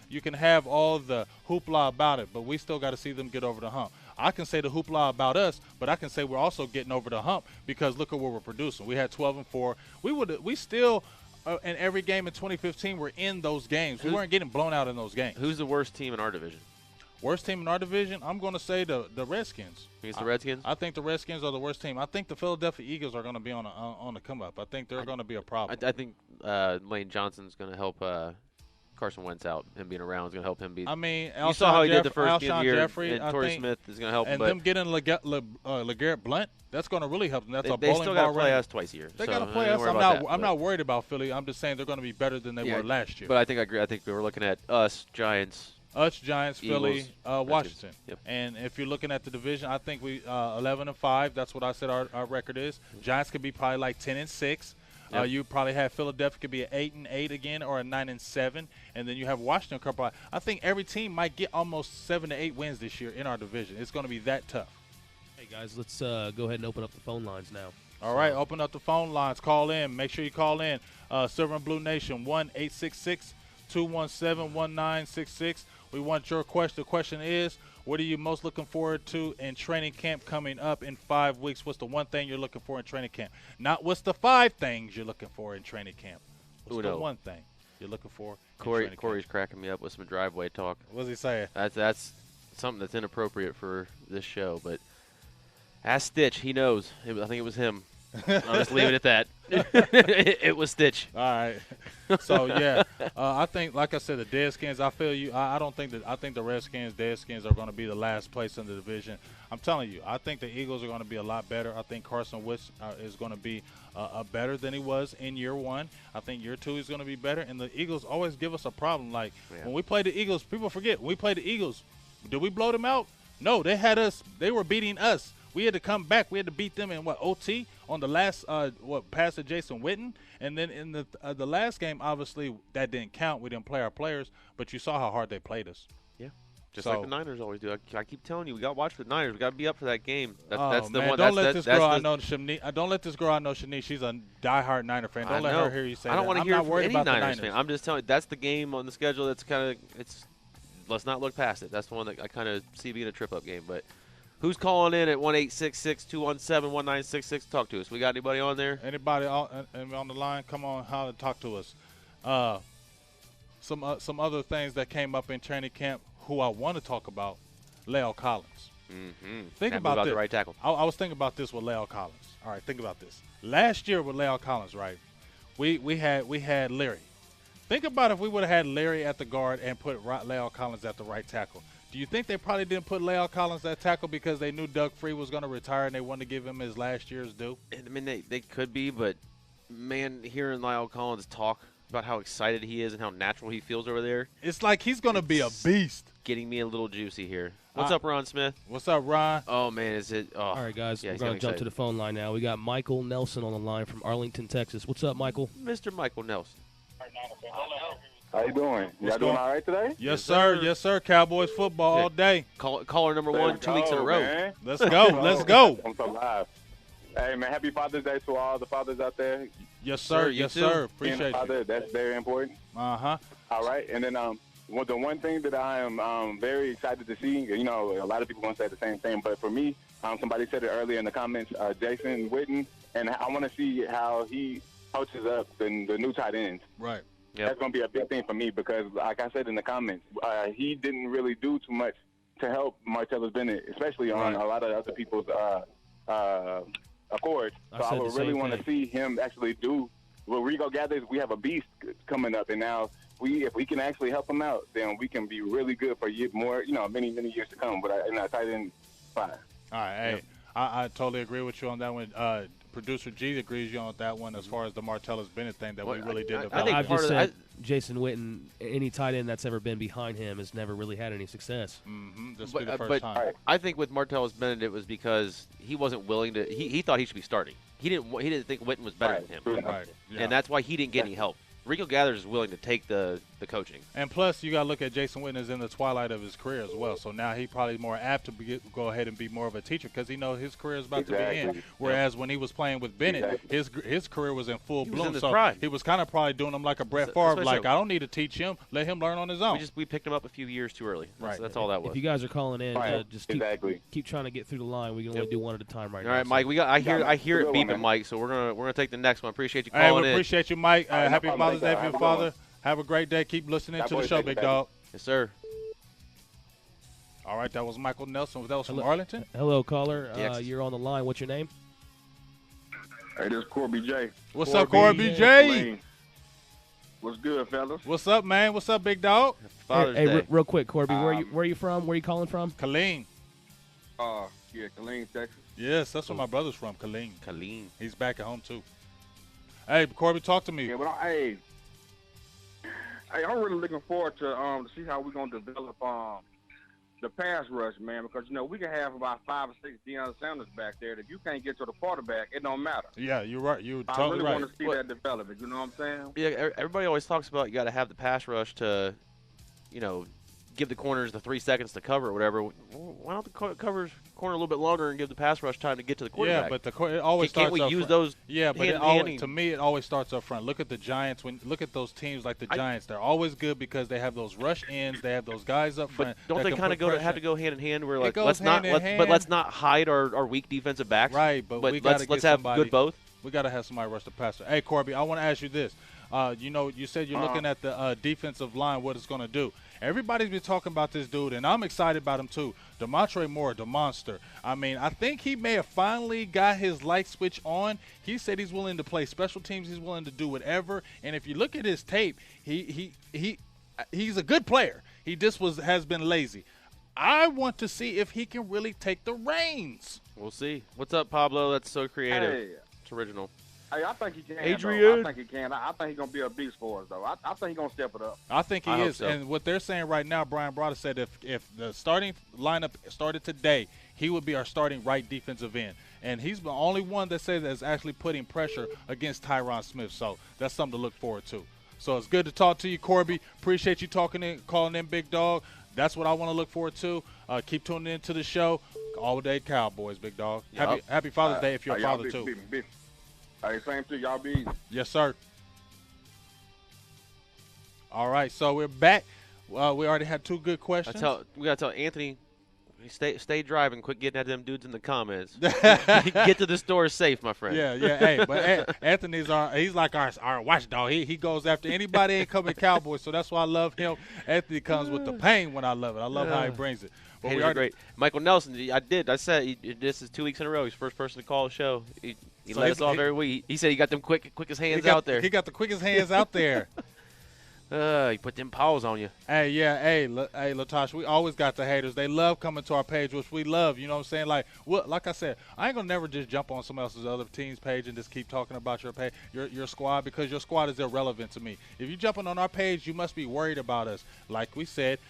You can have all the hoopla about it, but we still got to see them get over the hump. I can say the hoopla about us, but I can say we're also getting over the hump because look at what we're producing. We had 12-4. We still in every game in 2015 we're in those games. We weren't getting blown out in those games. Who's the worst team in our division? Worst team in our division? I'm going to say the Redskins. Against the Redskins? I think the Redskins are the worst team. I think the Philadelphia Eagles are going to be on the come up. I think they're going to be a problem. I think Lane Johnson's going to help Carson Wentz out. Him being around is going to help him beat. I mean, you saw how he did the first Alshon year, Jeffrey, and Torrey Smith is going to help him. And them getting LeGarrette Blount, that's going to really help them. That's a they bowling still ball got to play running. us twice a year. They so got to play us. I'm not worried about Philly. I'm just saying they're going to be better than they were last year. But I think I agree. I think we were looking at us, Giants. Us, Giants, Eagles, Philly, Washington. Yep. And if you're looking at the division, I think we 11-5. That's what I said our record is. Giants could be probably like 10-6. Yep. You probably have Philadelphia could be an 8-8 again or a 9-7, and then you have Washington. I think every team might get almost 7 to 8 wins this year in our division. It's going to be that tough. Hey guys, let's go ahead and open up the phone lines now. All right, open up the phone lines. Call in. Make sure you call in. Silver and Blue Nation 1-866-217-1966. We want your question. The question is, what are you most looking forward to in training camp coming up in 5 weeks? What's the one thing you're looking for in training camp? Not what's the 5 things you're looking for in training camp. What's the one thing you're looking for in training camp? Corey's cracking me up with some driveway talk. What's he saying? That's something that's inappropriate for this show, but ask Stitch. He knows. I think it was him. I'll just leave it at that. It was Stitch. All right. So, yeah, I think, like I said, the Deadskins, I feel you. I think the Redskins, Deadskins are going to be the last place in the division. I'm telling you, I think the Eagles are going to be a lot better. I think Carson Wentz is going to be better than he was in year 1. I think year 2 he's going to be better. And the Eagles always give us a problem. Like, when we play the Eagles, people forget, when we played the Eagles, did we blow them out? No, they had us. They were beating us. We had to come back. We had to beat them in OT on the last pass to Jason Witten, and then in the last game, obviously that didn't count. We didn't play our players, but you saw how hard they played us. Yeah, just like the Niners always do. I keep telling you, we got to watch the Niners. We got to be up for that game. That's the one. Don't let this girl I know, Shanice. She's a diehard Niner fan. Don't let her hear you say that. I don't want to hear from any Niners fan. I'm just telling you, that's the game on the schedule. That's let's not look past it. That's the one that I kind of see being a trip-up game, but. Who's calling in at 1-866-217-1966? Talk to us. We got anybody on there? Anybody on the line? Come on, holler, talk to us. Some other things that came up in training camp who I want to talk about, La'el Collins. Mm-hmm. Think about this. The right tackle. I was thinking about this with La'el Collins. All right, think about this. Last year with La'el Collins, right, we had Leary. Think about if we would have had Leary at the guard and put La'el Collins at the right tackle. Do you think they probably didn't put La'el Collins at tackle because they knew Doug Free was going to retire and they wanted to give him his last year's due? I mean, they could be, but, man, hearing La'el Collins talk about how excited he is and how natural he feels over there. It's like he's going to be a beast. Getting me a little juicy here. What's up, Ron Smith? What's up, Ron? Oh, man, is it? Oh. All right, guys, yeah, we're going to jump to the phone line now. We got Michael Nelson on the line from Arlington, Texas. What's up, Michael? Mr. Michael Nelson. How you doing? Y'all doing all right today? Yes, sir. Yes, sir. Cowboys football all day. Caller number 1, 2 weeks in a row. Man. Let's go. Let's go. I'm so live. Hey, man, happy Father's Day to all the fathers out there. Yes, sir. You yes, too. sir. Appreciate father, you. That's very important. Uh-huh. All right. And then the one thing that I am very excited to see, a lot of people going to say the same thing, but for me, somebody said it earlier in the comments, Jason Witten, and I want to see how he coaches up the new tight ends. Right. Yep. That's going to be a big thing for me because, like I said in the comments, he didn't really do too much to help Martellus Bennett, especially on a lot of other people's accords. So I would really want to see him actually do. Well, Rigo gathers, we have a beast coming up, and now if we can actually help him out, then we can be really good for many years to come. But in our tight end spot. All right. Hey, I totally agree with you on that one. Producer G agrees you on that one as far as the Martellus Bennett thing that we really did develop. I've just said Jason Witten, any tight end that's ever been behind him has never really had any success. Mm-hmm. This will be the first time. I think with Martellus Bennett it was because he wasn't willing to. He thought he should be starting. He didn't think Witten was better than him, Right. Yeah. and that's why he didn't get any help. Rico Gathers is willing to take the the coaching. And plus, you got to look at Jason Witten is in the twilight of his career as well. So now he probably more apt to go ahead and be more of a teacher because he knows his career is about to be in. Whereas when he was playing with Bennett, his career was in full bloom. In so prime. he was kind of probably doing him like a Brett Favre, like, I don't need to teach him. Let him learn on his own. We picked him up a few years too early. That's all that was. If you guys are calling in, just keep trying to get through the line. We can only do one at a time now. All right, Mike. I hear it beeping, Mike. So we're gonna take the next one. Appreciate you calling in. We appreciate you, Mike. Happy Father's Day for your father. Have a great day. Keep listening to the show, big dog. Yes, sir. All right, that was Michael Nelson. That was from Arlington. Hello, caller. You're on the line. What's your name? Hey, this is Corby J. What's up, Corby J? What's good, fellas? What's up, man? What's up, big dog? Father's Day. Real quick, Corby, where are you from? Where are you calling from? Killeen. Yeah, Killeen, Texas. Yes, that's where my brother's from, Killeen. Killeen. He's back at home, too. Hey, Corby, talk to me. Yeah, but hey, I'm really looking forward to see how we're going to develop the pass rush, man, because, we can have about 5 or 6 Deion Sanders back there. If you can't get to the quarterback, it don't matter. Yeah, you're right. You're totally right. I really want to see that development. You know what I'm saying? Yeah, everybody always talks about you got to have the pass rush to, give the corners the 3 seconds to cover or whatever. Why don't the corner a little bit longer and give the pass rush time to get to the quarterback? Yeah, but it always starts up front. Can't we use those? Yeah, but to me, it always starts up front. Look at the Giants. Look at those teams like the Giants. They're always good because they have those rush ends. They have those guys up front. But don't they kind of have to go hand in hand? Where let's not hide our weak defensive backs. Right, but let's have good both. We got to have somebody rush the passer. Hey, Corby, I want to ask you this. You said you're looking at the defensive line, what it's going to do. Everybody's been talking about this dude, and I'm excited about him too. DeMontre Moore, the monster. I mean, I think he may have finally got his light switch on. He said he's willing to play special teams. He's willing to do whatever. And if you look at his tape, he's a good player. He just has been lazy. I want to see if he can really take the reins. We'll see. What's up, Pablo? That's so creative. Hey. It's original. Hey, I think he can. Adrian. I think he can. I think he's going to be a beast for us, though. I think he's going to step it up. I think he is. So. And what they're saying right now, Brian Broaddus said if the starting lineup started today, he would be our starting right defensive end. And he's the only one that says that's actually putting pressure against Tyron Smith. So that's something to look forward to. So it's good to talk to you, Corby. Appreciate you calling in, big dog. That's what I want to look forward to. Keep tuning in to the show. All day Cowboys, big dog. Yep. Happy Father's Day if you're a father, too. Hey, same to y'all. Be easy. Yes, sir. All right, so we're back. We already had 2 good questions. We got to tell Anthony, stay driving. Quit getting at them dudes in the comments. Get to the store safe, my friend. Yeah. Hey, but Anthony's he's like our watchdog. He goes after anybody ain't coming Cowboys, so that's why I love him. Anthony comes with the pain when I love it. I love how he brings it. But we are great. Michael Nelson, I said this is 2 weeks in a row. He's the first person to call the show. He let us off every week. He said he got them quickest hands out there. He got the quickest hands out there. He put them paws on you. Hey, yeah. Hey, Latasha, we always got the haters. They love coming to our page, which we love. You know what I'm saying? Like I said, I ain't going to never just jump on somebody else's other team's page and just keep talking about your page, your squad, because your squad is irrelevant to me. If you're jumping on our page, you must be worried about us. Like we said,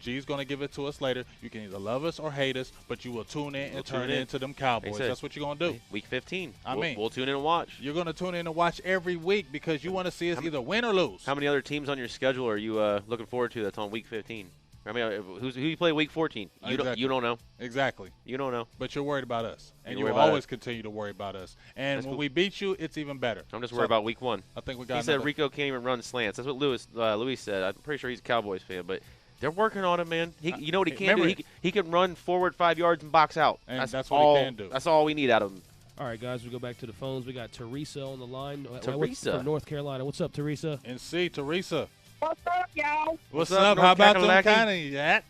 G's going to give it to us later. You can either love us or hate us, but you will tune in and turn into them Cowboys. That's what you're going to do. Week 15. We'll tune in and watch. You're going to tune in and watch every week because you want to see us either win or lose. How many other teams on your schedule are you looking forward to that's on Week 15? I mean, who you play Week 14? You don't know. Exactly. You don't know. But you're worried about us. And you will always continue to worry about us. And when we beat you, it's even better. I'm just worried about Week 1. I think we got He said Rico can't even run slants. That's what Luis said. I'm pretty sure he's a Cowboys fan, but they're working on him, man. You know what he can do? He can run forward 5 yards and box out. And that's what he can do. That's all we need out of him. All right, guys, we go back to the phones. We got Teresa on the line. Teresa. From North Carolina. What's up, Teresa? NC, Teresa. What's up, y'all? What's up? How about them kind of?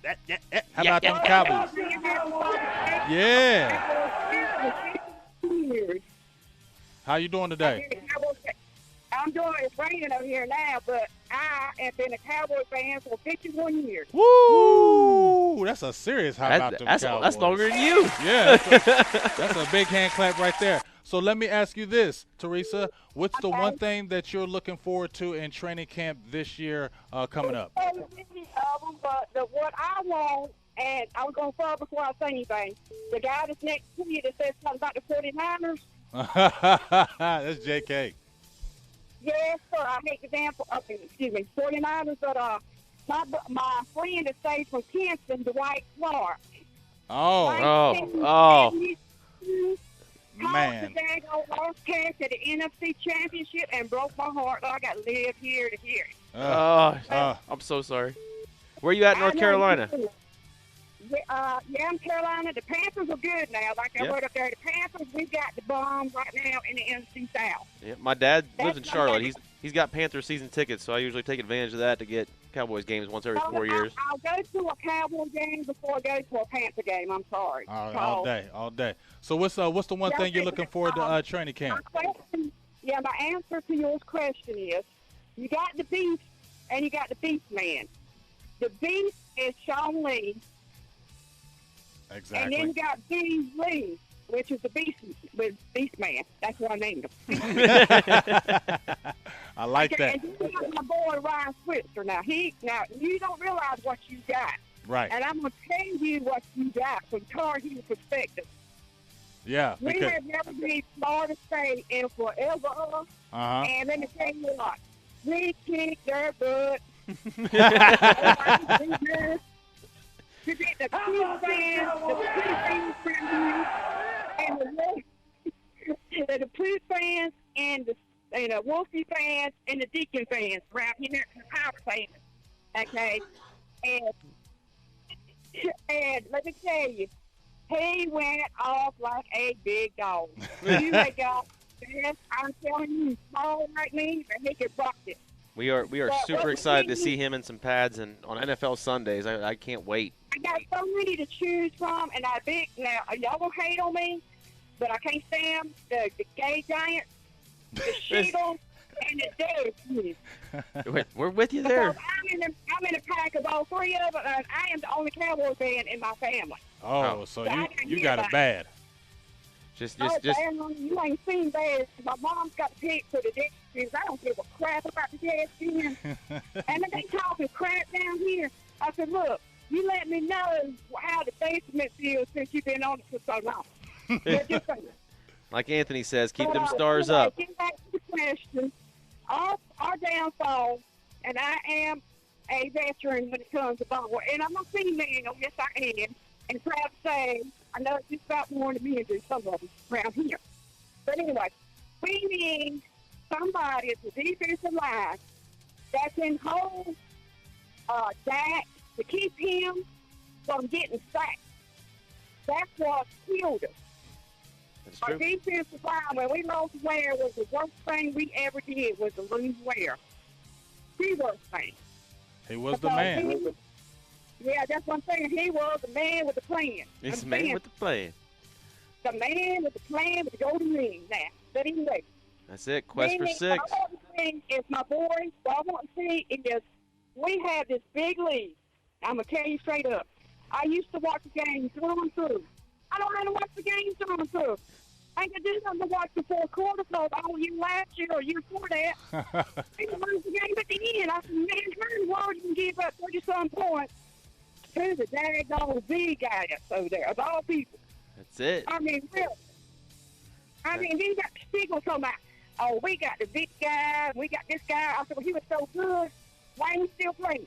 How about them Cowboys? Yeah. How you doing today? I'm doing it's raining over here now, but I have been a Cowboy fan for 51 years. Woo! That's a serious how about them Cowboys. That's longer than you. Yeah. That's a big hand clap right there. So let me ask you this, Teresa. What's the one thing that you're looking forward to in training camp this year coming up? But what I want, and I'm going to fall before I say anything, the guy that's next to you that says something about the 49ers. That's JK. Yes, sir. I hate the damn, excuse me, 49ers, but my friend that stays from Kinston, Dwight Clark. Man. Today, lost cash at the NFC Championship and broke my heart. I got to live here to hear it. I'm so sorry. Where you at in North Carolina? Yeah, I'm Carolina. The Panthers are good now. Like I heard up there, the Panthers, we got the bomb right now in the NFC South. Yeah, my dad lives in Charlotte. He's got Panther season tickets, so I usually take advantage of that to get Cowboys games once every 4 years. I'll go to a Cowboy game before I go to a Panther game. I'm sorry. All day. So what's the one thing you're looking forward to training camp? My answer to your question is, you got the Beast and you got the Beast Man. The Beast is Sean Lee. Exactly. And then you got Beast Lee, which is the Beast Man. That's what I named him. I like that. And then you got my boy Ryan Switzer. Now you don't realize what you got. Right. And I'm going to tell you what you got from Tar Heel perspective. Yeah. We have never been Florida State in forever. And let me tell you what. We kicked their butt. You get the Pooh fans, and the Pooh fans, and the Wolfie fans, and the Deacon fans around here, and the Power fans. Okay, and let me tell you, he went off like a big dog. You may go, I'm telling you, small like me, but he could rock it. We are super excited to see him in some pads and on NFL Sundays. I can't wait. I got so many to choose from, and now y'all gonna hate on me, but I can't stand the gay giants, the Sheagles, and the Dave. We're with you there. I'm in a pack of all three of them, and I am the only Cowboy fan in my family. So you got it bad. Just. You ain't seen bad. My mom's got picked for the Jets. I don't give a crap about the Jets. And then they talking crap down here. I said, look, you let me know how the basement feels since you've been on it for so long. Like Anthony says, keep them stars up. Get back to the question. Our downfall, and I am a veteran when it comes to ball, and I'm a female. Yes, I am. And proud to say, I know it's just about more than me and some of them around here. But anyway, we need somebody at the defensive line that can hold Dak to keep him from getting sacked. That's what killed us. That's Our true. defensive line, when we lost Ware, was the worst thing we ever did was to lose Ware. The worst thing. He was the man. Yeah, that's what I'm saying. He was the man with the plan. He's the man with the plan. The man with the plan with the golden ring now. But anyway. That's it. Quest for 6. What I want to see is my boy. What I want to see is we have this big lead. I'm going to tell you straight up. I used to watch the game through and through. I don't know how to watch the game through and through. I ain't going to do nothing to watch the fourth quarter because all you last year or year before that, they lose the game at the end. I said, man, how in the world you can give up 30-some points to the daggone big guy that's over there, of all people? That's it. I mean, really. I mean, you got people talking about, oh, we got the big guy, we got this guy. I said, well, he was so good. Why ain't he still playing?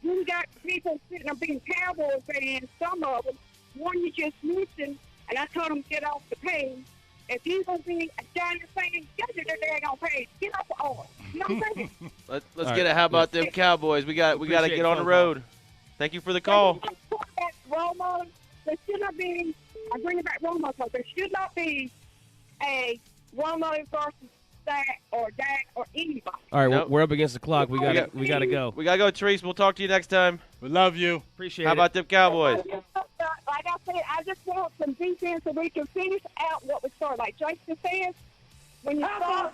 You got people sitting there being Cowboy fans, some of them. One you just mentioned, and I told them to get off the page. If you're going to be a Giants fan, get to their daggone page. Get off the arm. You know what I'm saying? Let's get it. How about them Cowboys? We got to get on the road. Thank you for the call. Romo, there should not be, I bring it back Romo, because there should not be a Romo versus Dak or anybody. All right, we're up against the clock. We got to go. We got to go, Therese. We'll talk to you next time. We love you. Appreciate it. How about them Cowboys? Like I said, I just want some defense so we can finish out what we started. Like Jason says, when you start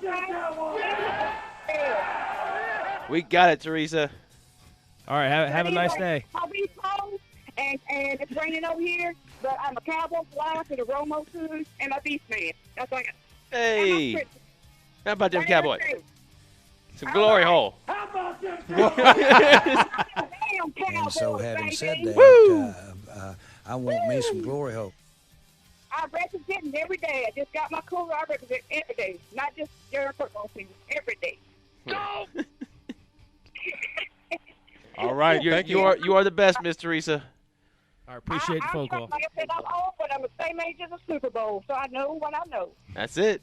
we got it, Teresa. All right, have a nice day. I'll be cold, and it's raining over here, but I'm a Cowboy fly for the Romo food and a beef man. That's what I got. Hey. How about them Cowboys? Some glory hole. How about them And so having said that, I want me some glory hole. I represent him every day. I just got my cooler. I represent every day, not just during football season. Every day. Go! All right, thank you. You are the best, Miss Teresa. I appreciate the phone call. Like I said, I'm old, but I'm the same age as a Super Bowl, so I know what I know. That's it.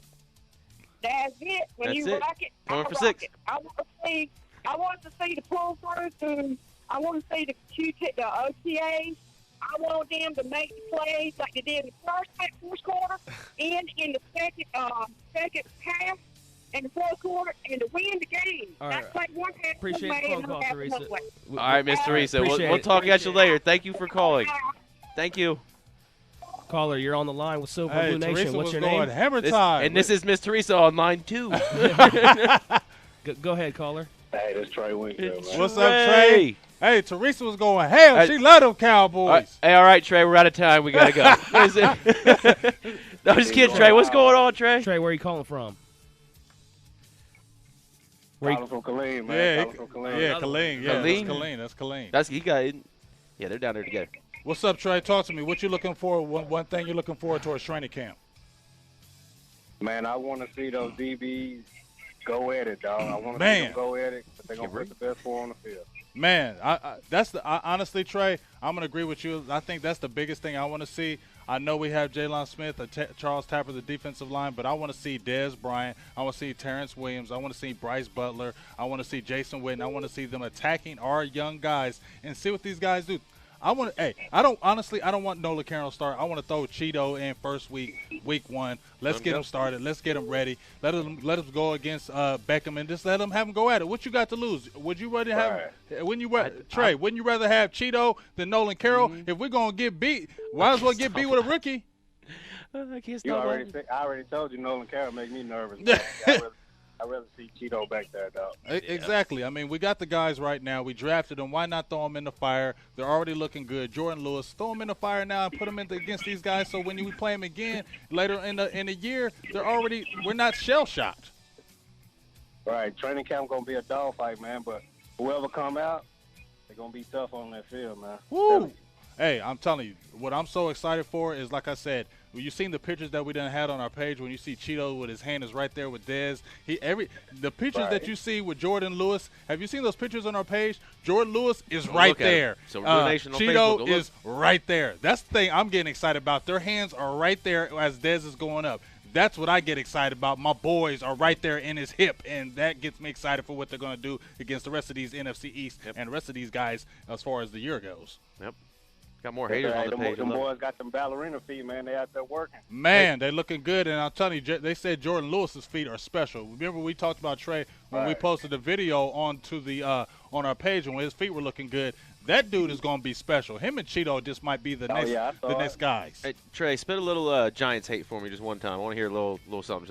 That's it. When That's you it. rock it, Going I for rock 6. it. I want to see the pull through. I want to see the OTA. I want them to make the plays like they did in the first quarter and in the second half and the fourth quarter and to win the game. All Not right. play one half. Appreciate the phone call, Teresa. All right, Miss Teresa. We'll Appreciate talk it. at you later. Thank you for calling. Thank you. Caller, you're on the line with Silver Hey, Blue Nation. Teresa What's was your going name? hammer time. And this is Miss Teresa on line 2. Go ahead, caller. Hey, this Trey Winfield, man. What's up, Trey? Hey, Teresa was going ham. Hey. She love them Cowboys. All right, Trey, we're out of time. We got to go. What is it? No, just kidding, Trey. What's going on, Trey? Trey, where are you calling from? Calling from Killeen, man. Yeah, Calling from Killeen. yeah, Killeen. Yeah, Killeen? That's Killeen. That's he got it. Yeah, they're down there together. What's up, Trey? Talk to me. What you looking for? One thing you're looking forward towards training camp? Man, I want to see those DBs go at it, dog. I want to see Man. them go at it, but they're going to put the best four on the field. Man, honestly, Trey, I'm gonna agree with you. I think that's the biggest thing I want to see. I know we have Jalen Smith, Charles Tapper, the defensive line, but I want to see Dez Bryant. I want to see Terrence Williams. I want to see Bryce Butler. I want to see Jason Witten. I want to see them attacking our young guys and see what these guys do. I don't want Nolan Carroll to start. I want to throw Cheeto in first week 1. Let's get him started. Let's get him ready. Let him go against Beckham and just let him have him go at it. What you got to lose? Would you rather have wouldn't you rather have Cheeto than Nolan Carroll? If we're gonna get beat, might as well get beat with a rookie. I can't I already told you Nolan Carroll make me nervous, man. I'd rather see Cheeto back there, dog. Exactly. I mean, we got the guys right now. We drafted them. Why not throw them in the fire? They're already looking good. Jordan Lewis, throw them in the fire now and put them against these guys. So when we play them again later in the year, we're not shell shocked. Right. Training camp gonna be a dogfight, man. But whoever come out, they're gonna be tough on that field, man. Woo! Hey, I'm telling you, what I'm so excited for is, like I said, when you seen the pictures that we done had on our page, when you see Cheeto with his hand is right there with Dez, the pictures that you see with Jordan Lewis, have you seen those pictures on our page? Jordan Lewis is right there. So Nation on Cheeto Facebook, is right there. That's the thing I'm getting excited about. Their hands are right there as Dez is going up. That's what I get excited about. My boys are right there in his hip, and that gets me excited for what they're going to do against the rest of these NFC East and the rest of these guys as far as the year goes. Yep. Got more haters on the page. Them boys got them ballerina feet, man. They out there working. Man, they looking good, and I'm telling you, they said Jordan Lewis's feet are special. Remember we talked about Trey when we posted the video onto the on our page, and when his feet were looking good. That dude is going to be special. Him and Cheeto just might be the next guys. Hey, Trey, spit a little Giants hate for me just one time. I want to hear a little something.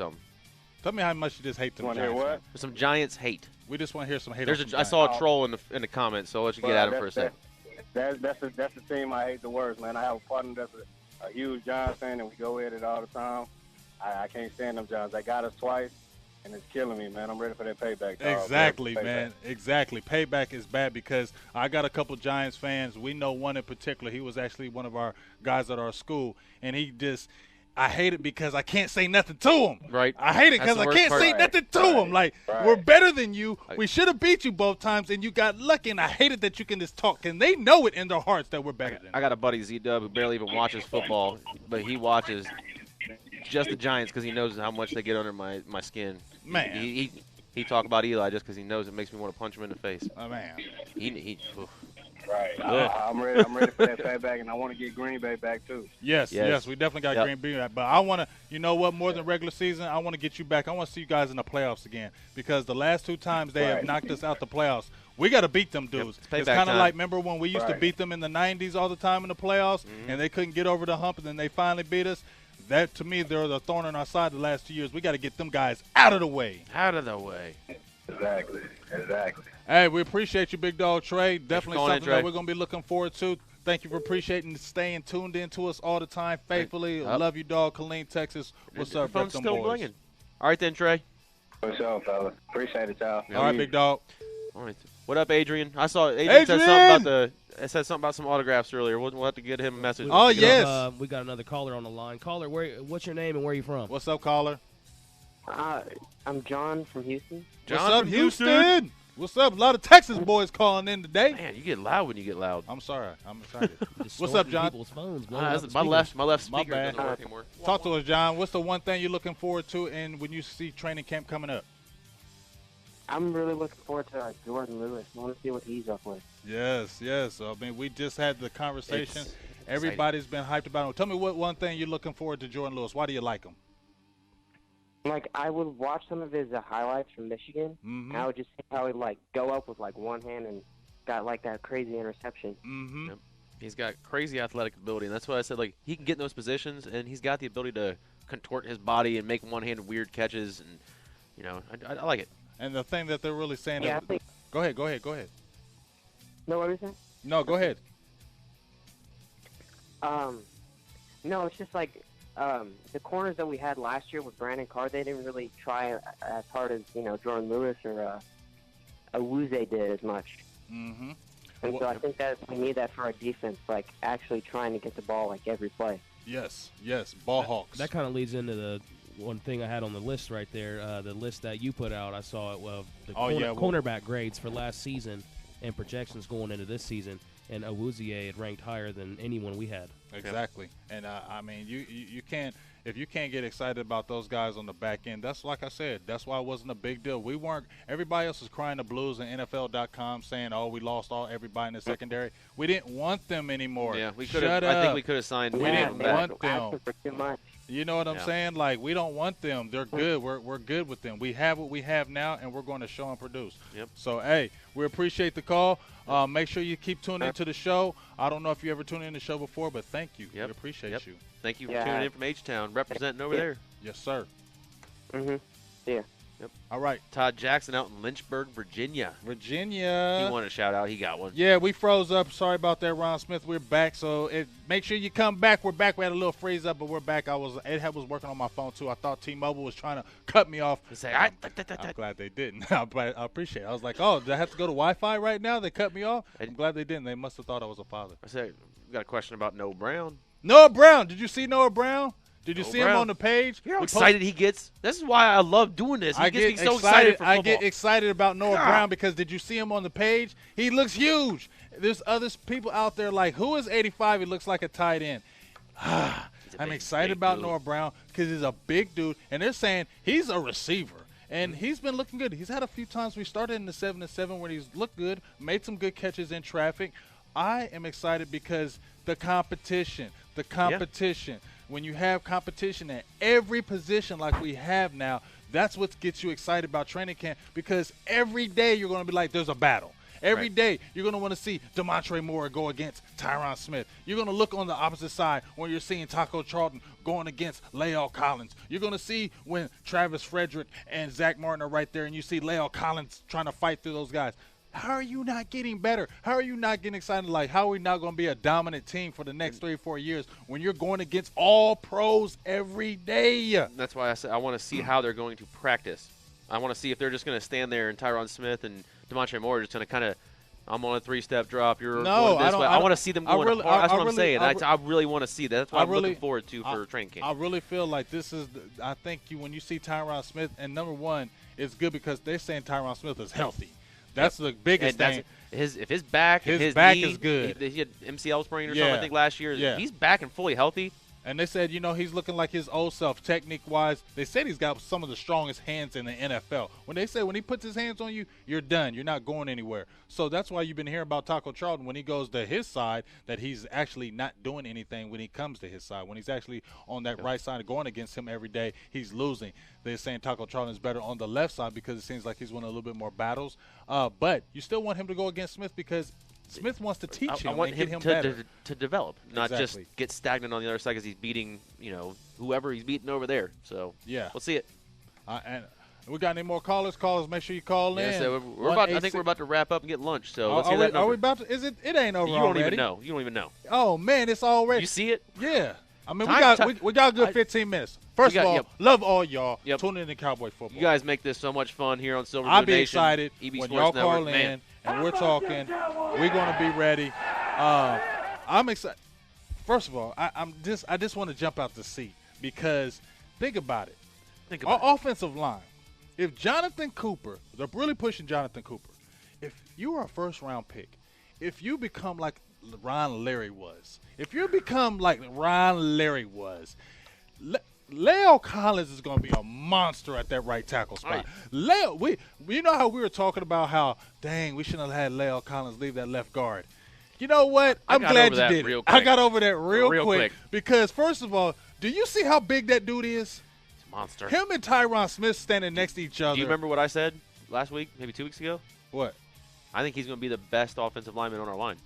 Tell me how much you just hate them Want to Giants. hear what? Some Giants hate. We just want to hear some hate. I saw a troll in the comments, so I'll let you get at him for a second. That's the team I hate the worst, man. I have a partner that's a huge Giants fan, and we go at it all the time. I can't stand them Giants. They got us twice, and it's killing me, man. I'm ready for that payback, dog. Exactly, man. Exactly. Payback is bad because I got a couple Giants fans. We know one in particular. He was actually one of our guys at our school, and I hate it because I can't say nothing to him. Right. I hate it because I can't say nothing to him. Like, we're better than you. We should have beat you both times, and you got lucky, and I hate it that you can just talk. And they know it in their hearts that we're better than I got a buddy, Z-Dub, who barely even watches football, but he watches just the Giants because he knows how much they get under my skin. Man. He talk about Eli just because he knows it makes me want to punch him in the face. Oh, man. Right. I'm ready for that payback, and I want to get Green Bay back, too. Yes, we definitely got Green Bay back. But I want to, you know what, more than regular season, I want to get you back. I want to see you guys in the playoffs again because the last 2 times they have knocked us out the playoffs, we got to beat them dudes. It's kind of like, remember when we used to beat them in the 90s all the time in the playoffs, and they couldn't get over the hump, and then they finally beat us? That, to me, they're the thorn in our side the last 2 years. We got to get them guys out of the way. Out of the way. Exactly. Hey, we appreciate you, Big Dog Trey. Definitely something Trey. that we're going to be looking forward to. Thank you for appreciating and staying tuned in to us all the time faithfully. Love you, dog. Killeen, Texas. What's up, phone's them still boys? blinging. All right, then, Trey. What's up, fella? Appreciate it, y'all. All right, Big Dog. All right. What up, Adrian? I saw Adrian said something about said something about some autographs earlier. We'll have to get him a message. Oh, yes. We got another caller on the line. Caller, what's your name and where are you from? What's up, caller? I'm John from Houston. What's up, Houston? What's up? A lot of Texas boys calling in today. Man, you get loud when you get loud. I'm sorry. I'm excited. What's up, John? People's phones, my left speaker bad. doesn't work anymore. Talk to us, John. What's the one thing you're looking forward to and when you see training camp coming up? I'm really looking forward to Jordan Lewis. I want to see what he's up with. Yes. I mean, we just had the conversation. Everybody's been hyped about him. Tell me what one thing you're looking forward to Jordan Lewis. Why do you like him? Like, I would watch some of his highlights from Michigan, and I would just see how he'd, go up with, one hand and got, that crazy interception. Mm-hmm. Yep. He's got crazy athletic ability, and that's why I said, he can get in those positions, and he's got the ability to contort his body and make one-handed weird catches, and, I like it. And the thing that they're really saying Yeah, is, I think. Go ahead. No, what are you saying? No, go ahead. No, it's just the corners that we had last year with Brandon Carr, they didn't really try as hard as, Jordan Lewis or Awuzie did as much. Mm-hmm. And so I think that we need that for our defense, actually trying to get the ball, every play. Yes, ball hawks. That kind of leads into the one thing I had on the list right there, the list that you put out. I saw it, cornerback grades for last season and projections going into this season, and Awuzie had ranked higher than anyone we had. Exactly. And, I mean, you can't – if you can't get excited about those guys on the back end, that's like I said, that's why it wasn't a big deal. We weren't – everybody else was crying the blues in NFL.com saying, we lost everybody in the secondary. We didn't want them anymore. Yeah, we could have – I think we could have signed We didn't want them. Asking for too much. You know what I'm saying? We don't want them. They're good. We're good with them. We have what we have now, and we're going to show and produce. Yep. So, hey, we appreciate the call. Make sure you keep tuning into the show. I don't know if you ever tuned in the show before, but thank you. Yep. We appreciate you. Thank you for tuning in from H-Town, representing over there. Yes, sir. Mm-hmm. Yeah. Yep. All right. Todd Jackson out in Lynchburg, Virginia. He wanted a shout-out. He got one. Yeah, we froze up. Sorry about that, Ron Smith. We're back, so make sure you come back. We're back. We had a little freeze up, but we're back. Ed was working on my phone, too. I thought T-Mobile was trying to cut me off. I'm glad they didn't. But I appreciate it. I was like, did I have to go to Wi-Fi right now? They cut me off? I'm glad they didn't. They must have thought I was a father. I said, we got a question about Noah Brown. Noah Brown. Did you see Noah Brown? Did you see him on the page? You know how excited he gets? This is why I love doing this. He gets me so excited for football. I get excited about Noah Brown because did you see him on the page? He looks huge. There's other people out there who is 85? He looks like a tight end. I'm excited about Noah Brown because he's a big dude, and they're saying he's a receiver. And he's been looking good. He's had a few times we started in the 7-7 where he's looked good, made some good catches in traffic. I am excited because the competition. When you have competition at every position like we have now, that's what gets you excited about training camp because every day you're going to be like, there's a battle. Every day you're going to want to see DeMontre Moore go against Tyron Smith. You're going to look on the opposite side when you're seeing Taco Charlton going against La'el Collins. You're going to see when Travis Frederick and Zach Martin are right there and you see La'el Collins trying to fight through those guys. How are you not getting better? How are you not getting excited? How are we not going to be a dominant team for the next 3 or 4 years when you're going against all pros every day? That's why I said I want to see how they're going to practice. I want to see if they're just going to stand there and Tyron Smith and DeMontre Moore are just going to kind of, I'm on a 3-step drop. You're going this way. I want to see them going hard. That's what I'm saying. I really want to see that. That's what I'm looking forward to for training camp. I really feel like this is I think when you see Tyron Smith, and number one, it's good because they're saying Tyron Smith is healthy. That's the biggest thing. If his back knee, is good. He had MCL sprain or something, I think, last year. Yeah. He's back and fully healthy. And they said, he's looking like his old self technique-wise. They said he's got some of the strongest hands in the NFL. When he puts his hands on you, you're done. You're not going anywhere. So that's why you've been hearing about Taco Charlton when he goes to his side, that he's actually not doing anything when he comes to his side. When he's actually on that right side going against him every day, he's losing. They're saying Taco Charlton is better on the left side because it seems like he's winning a little bit more battles. But you still want him to go against Smith because Smith wants to teach him. I want him to develop, not just Exactly. get stagnant on the other side because he's beating, whoever he's beating over there. So yeah, we'll see it. And we got any more callers? Callers, make sure you call in. So I think we're about to wrap up and get lunch. So let's hear that number. Are we about to? Is it? It ain't over. You don't even know. You don't even know. Oh man, it's already. You see it? Yeah. I mean, we got a good 15 minutes. First of all, love all y'all tuning in to Cowboy football. You guys make this so much fun here on Silver&Blue I'll be Nation, excited EB when Sports y'all Network. call in and we're talking. We're going to be ready. I'm excited. First of all, I just want to jump out the seat because think about it. Our offensive line. If Jonathan Cooper, they're really pushing Jonathan Cooper. If you are a first-round pick, if you become like Ron Leary was, Leo Collins is going to be a monster at that right tackle spot. You know how we were talking about how, dang, we shouldn't have had Leo Collins leave that left guard. You know what? I'm glad you did it. I got over that real quick because, first of all, do you see how big that dude is? It's a monster. Him and Tyron Smith standing next to each other. Do you remember what I said last week, maybe 2 weeks ago? What? I think he's going to be the best offensive lineman on our line.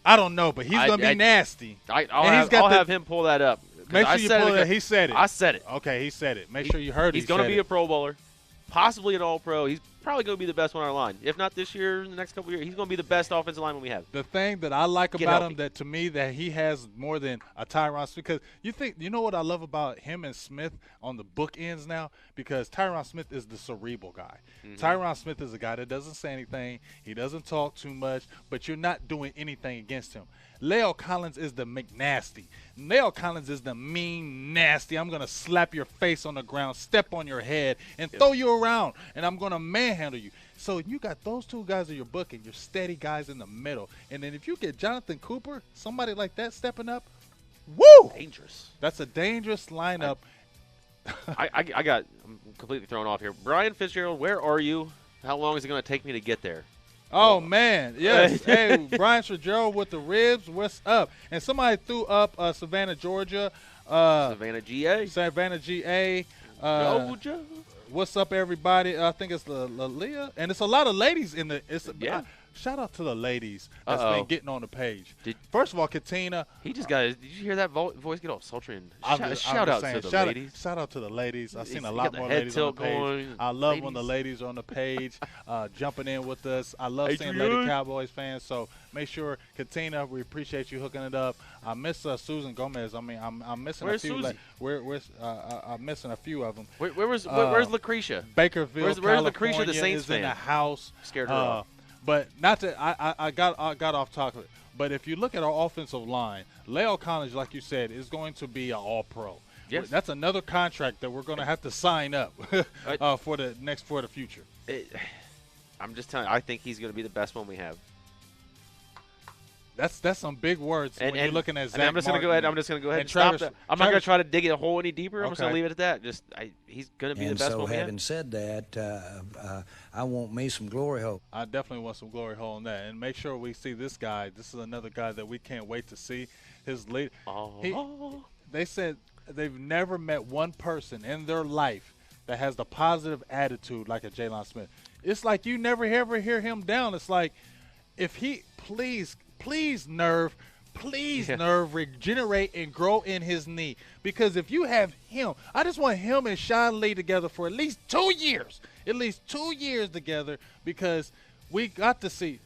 I don't know, but he's going to be nasty. I'll have him pull that up. Make sure you pull it. He said it. I said it. Okay, he said it. Make sure you heard it. He's going to be a Pro Bowler, possibly an All-Pro. He's probably going to be the best one on our line. If not this year, in the next couple of years, he's going to be the best offensive lineman we have. The thing that I like about him, that to me, that he has more than a Tyron Smith, because you know what I love about him and Smith on the bookends now? Because Tyron Smith is the cerebral guy. Mm-hmm. Tyron Smith is a guy that doesn't say anything. He doesn't talk too much, but you're not doing anything against him. Leo Collins is the McNasty. Leo Collins is the mean, nasty. I'm going to slap your face on the ground, step on your head, and throw you around, and I'm going to manhandle you. So you got those two guys in your book, and you're steady guys in the middle. And then if you get Jonathan Cooper, somebody like that stepping up, woo! Dangerous. That's a dangerous lineup. I'm completely thrown off here. Brian Fitzgerald, where are you? How long is it going to take me to get there? Oh, man. Yes. Hey, Brian Fitzgerald with the ribs. What's up? And somebody threw up Savannah, Georgia. Savannah, GA. Savannah, GA. Georgia. What's up, everybody? I think it's Leah. And it's a lot of ladies in the shout out to the ladies that's been getting on the page. First of all, Katina. He just got. Did you hear that voice get all sultry? And shout out to the ladies. Shout out to the ladies. I've seen a lot more ladies on the page. I love when the ladies are on the page, jumping in with us. I love seeing Lady Cowboys fans. So make sure, Katina, we appreciate you hooking it up. I miss Susan Gomez. I mean, I'm missing Where's a few. Susie? I'm missing a few of them. Where's Lucretia? Bakerville, where's Lucretia, the Saints is fan? in the house. Scared her off. But not to I got off topic. But if you look at our offensive line, Leo Collins, like you said, is going to be an All-Pro. Yes. That's another contract that we're going to have to sign up for the future. I'm just telling you, I think he's going to be the best one we have. That's some big words when you're looking at Zach I'm just going to go ahead. And stop that. I'm not going to try to dig a hole any deeper. I'm just going to leave it at that. He's going to be the best one we have. And so, having said that, I want me some glory hole. I definitely want some glory hole in that. And make sure we see this guy. This is another guy that we can't wait to see. His lead. They said they've never met one person in their life that has the positive attitude like a Jalen Smith. It's like you never ever hear him down. It's like if he please Nerve, regenerate and grow in his knee. Because if you have him, I just want him and Sean Lee together for at least 2 years. At least 2 years together, because we got to see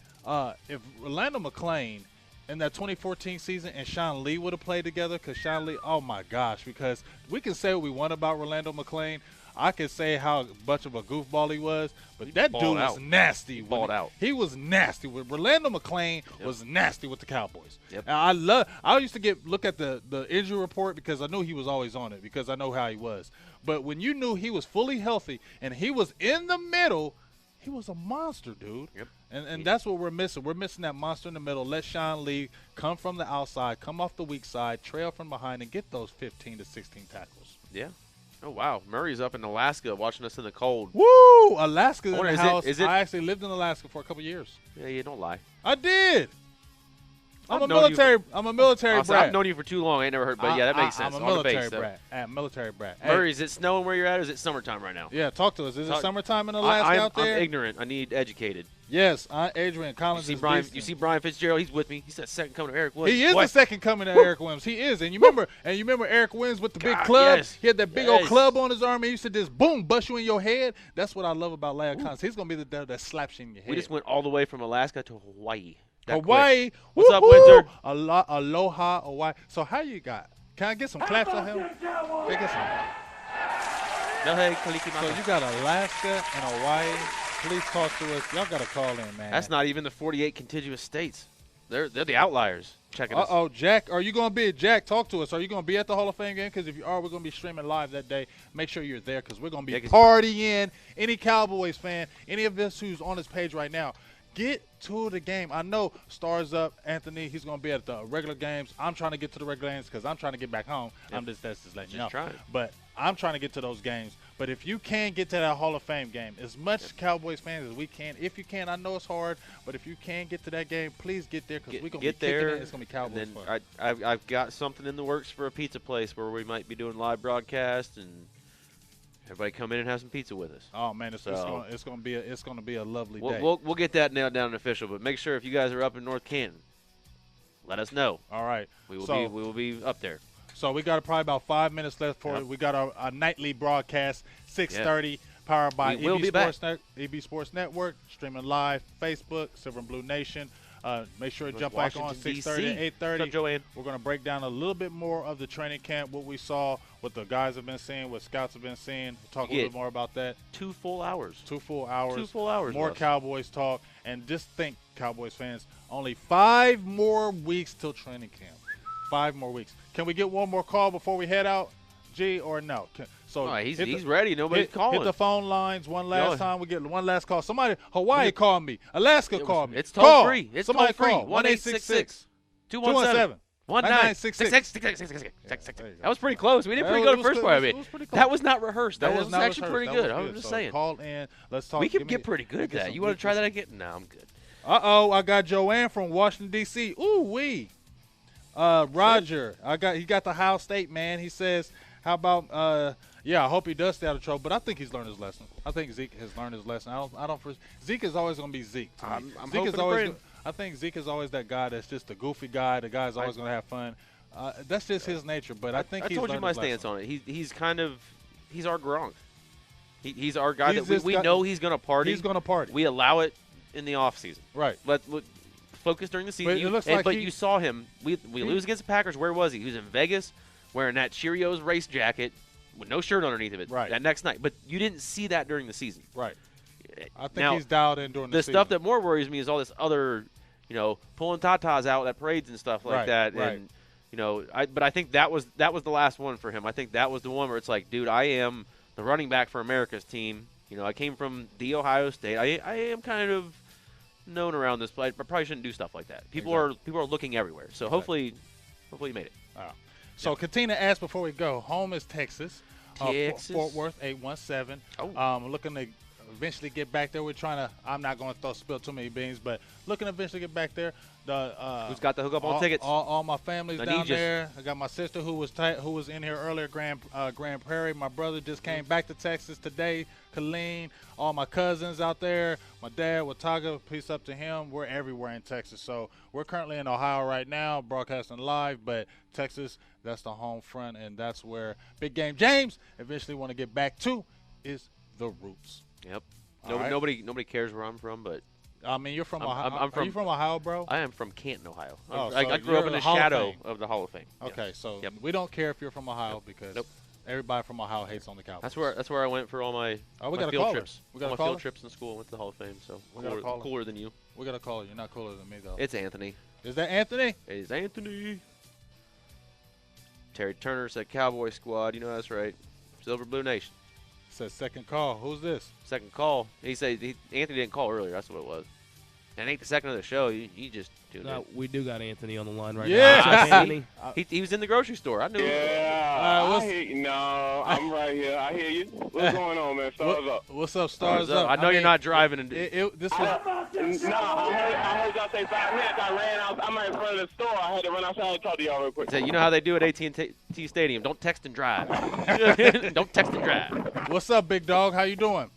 if Orlando McClain in that 2014 season and Sean Lee would have played together, because Sean Lee, oh my gosh, because we can say what we want about Orlando McClain. I can say how much of a goofball he was, but that dude was nasty. He balled out. He was nasty. Orlando McClain was nasty with the Cowboys. Yep. And I used to look at the injury report because I knew he was always on it because I know how he was. But when you knew he was fully healthy and he was in the middle, he was a monster, dude. Yep. And that's what we're missing. We're missing that monster in the middle. Let Sean Lee come from the outside, come off the weak side, trail from behind, and get those 15 to 16 tackles. Yeah. Oh, wow. Murray's up in Alaska watching us in the cold. Woo! Alaska's in the house. I actually lived in Alaska for a couple years. Yeah, you don't lie. I did. I'm a military brat. I've known you for too long. I ain't never heard, but yeah, that makes sense. I'm a military brat. I'm a military brat. Murray, is it snowing where you're at, or is it summertime right now? Yeah, talk to us. Is it summertime in Alaska out there? I'm ignorant. I need educated. Yes, Adrian Collins. You see Brian Fitzgerald? He's with me. He's that second coming of Eric Williams. He is the second coming of Eric Williams. He is. And you remember Eric Williams with the big club? Yes. He had that big old club on his arm. He used to just boom, bust you in your head. That's what I love about Leo Collins. He's going to be the dude that slaps you in your head. We just went all the way from Alaska to Hawaii. Hawaii. What's up, Windsor? Aloha, Hawaii. So how you got? Can I get some claps on him? Can I get some? So you got Alaska and Hawaii. Please talk to us. Y'all got to call in, man. That's not even the 48 contiguous states. They're the outliers. Checking us. Uh-oh, Jack, are you going to be – Jack, talk to us. Are you going to be at the Hall of Fame game? Because if you are, we're going to be streaming live that day. Make sure you're there because we're going to be partying. Any Cowboys fan, any of us who's on this page right now, get to the game. I know Stars Up, Anthony, he's going to be at the regular games. I'm trying to get to the regular games because I'm trying to get back home. Yep. That's just letting you know. Trying. But I'm trying to get to those games. But if you can get to that Hall of Fame game, as much Cowboys fans as we can, if you can, I know it's hard, but if you can get to that game, please get there because we're going to be kicking it. It's going to be Cowboys fun. I've got something in the works for a pizza place where we might be doing live broadcast and everybody come in and have some pizza with us. Oh man, it's going to be a lovely day. We'll get that nailed down and official, but make sure if you guys are up in North Canton, let us know. All right, we will be up there. So we got probably about 5 minutes left for it. We got our nightly broadcast, 6:30, powered by EB Sports Network, streaming live, Facebook, Silver and Blue Nation. Make sure to jump back on 6:30 to 8:30. Joanne? We're going to break down a little bit more of the training camp, what we saw, what the guys have been seeing, what scouts have been seeing. We'll talk a little bit more about that. 2 full hours. 2 full hours. 2 full hours. More Cowboys talk. And just think, Cowboys fans, only 5 more weeks till training camp. 5 more weeks. Can we get one more call before we head out, G, or no? He's ready. Nobody's calling. Hit the phone lines one last time. We get one last call. Somebody, Hawaii called me. Alaska called me. It's toll free. It's somebody toll free. call. 1-866-217-1966. That was pretty close. We did pretty good the first part of it. That was not rehearsed. That was actually pretty good. I was just saying. Call in. Let's talk. We can get pretty good at that. You want to try that again? No, I'm good. Uh-oh, I got Joanne from Washington, D.C. Ooh-wee. Roger, he got the Ohio State, man. He says, how about I hope he does stay out of trouble, but I think he's learned his lesson. I think Zeke has learned his lesson. Zeke is always going to be Zeke. I think Zeke is always that guy that's just a goofy guy. The guy's always going to have fun. That's just his nature, but I think he's learned his lesson. I told you my stance on it. He's our Gronk. He's our guy that we know he's going to party. He's going to party. We allow it in the off season. Right. Let's focus during the season. But you saw him. We lose against the Packers. Where was he? He was in Vegas wearing that Cheerios race jacket with no shirt underneath of it that next night. But you didn't see that during the season. Right. I think he's dialed in during the season. The stuff that more worries me is all this other, pulling tatas out at parades and stuff like that. Right. And, but I think that was the last one for him. I think that was the one where it's like, dude, I am the running back for America's team. I came from the Ohio State. I am kind of known around this place. I probably shouldn't do stuff like that. People are looking everywhere. So hopefully you made it. So Katina asked before we go. Home is Texas. Texas. Fort Worth 817. Looking to eventually get back there. I'm not going to spill too many beans, but looking to eventually get back there. Who's got the hookup on tickets? All my family's down there. I got my sister who was in here earlier, Grand Prairie. My brother just came back to Texas today. Colleen, all my cousins out there. My dad, Wataga, peace up to him. We're everywhere in Texas. So we're currently in Ohio right now, broadcasting live, but Texas, that's the home front, and that's where Big Game James eventually want to get back to is the roots. Yep. Nobody cares where I'm from, but I mean, you're from Ohio. Are you from Ohio, bro? I am from Canton, Ohio. So I grew up in the shadow of the Hall of Fame. Okay, so we don't care if you're from Ohio because everybody from Ohio hates on the Cowboys. That's where I went for all my field trips. We got all my field trips in school. Went to the Hall of Fame, so cooler than you. We got a caller. You're not cooler than me, though. It's Anthony. Is that Anthony? It's Anthony. Terry Turner said Cowboy Squad. You know that's right. Silver Blue Nation. Says second call. Who's this? Second call. He said Anthony didn't call earlier. That's what it was. That ain't the second of the show. You just tuned in. We do got Anthony on the line right now. Anthony. He was in the grocery store. I knew. No, I'm right here. I hear you. What's going on, man? Stars up. What's up, Stars up? I know you're not driving. I heard y'all say 5 minutes. I ran out. I'm right in front of the store. I had to run outside and talk to y'all real quick. You know how they do at AT&T Stadium. Don't text and drive. Don't text and drive. What's up, big dog? How you doing?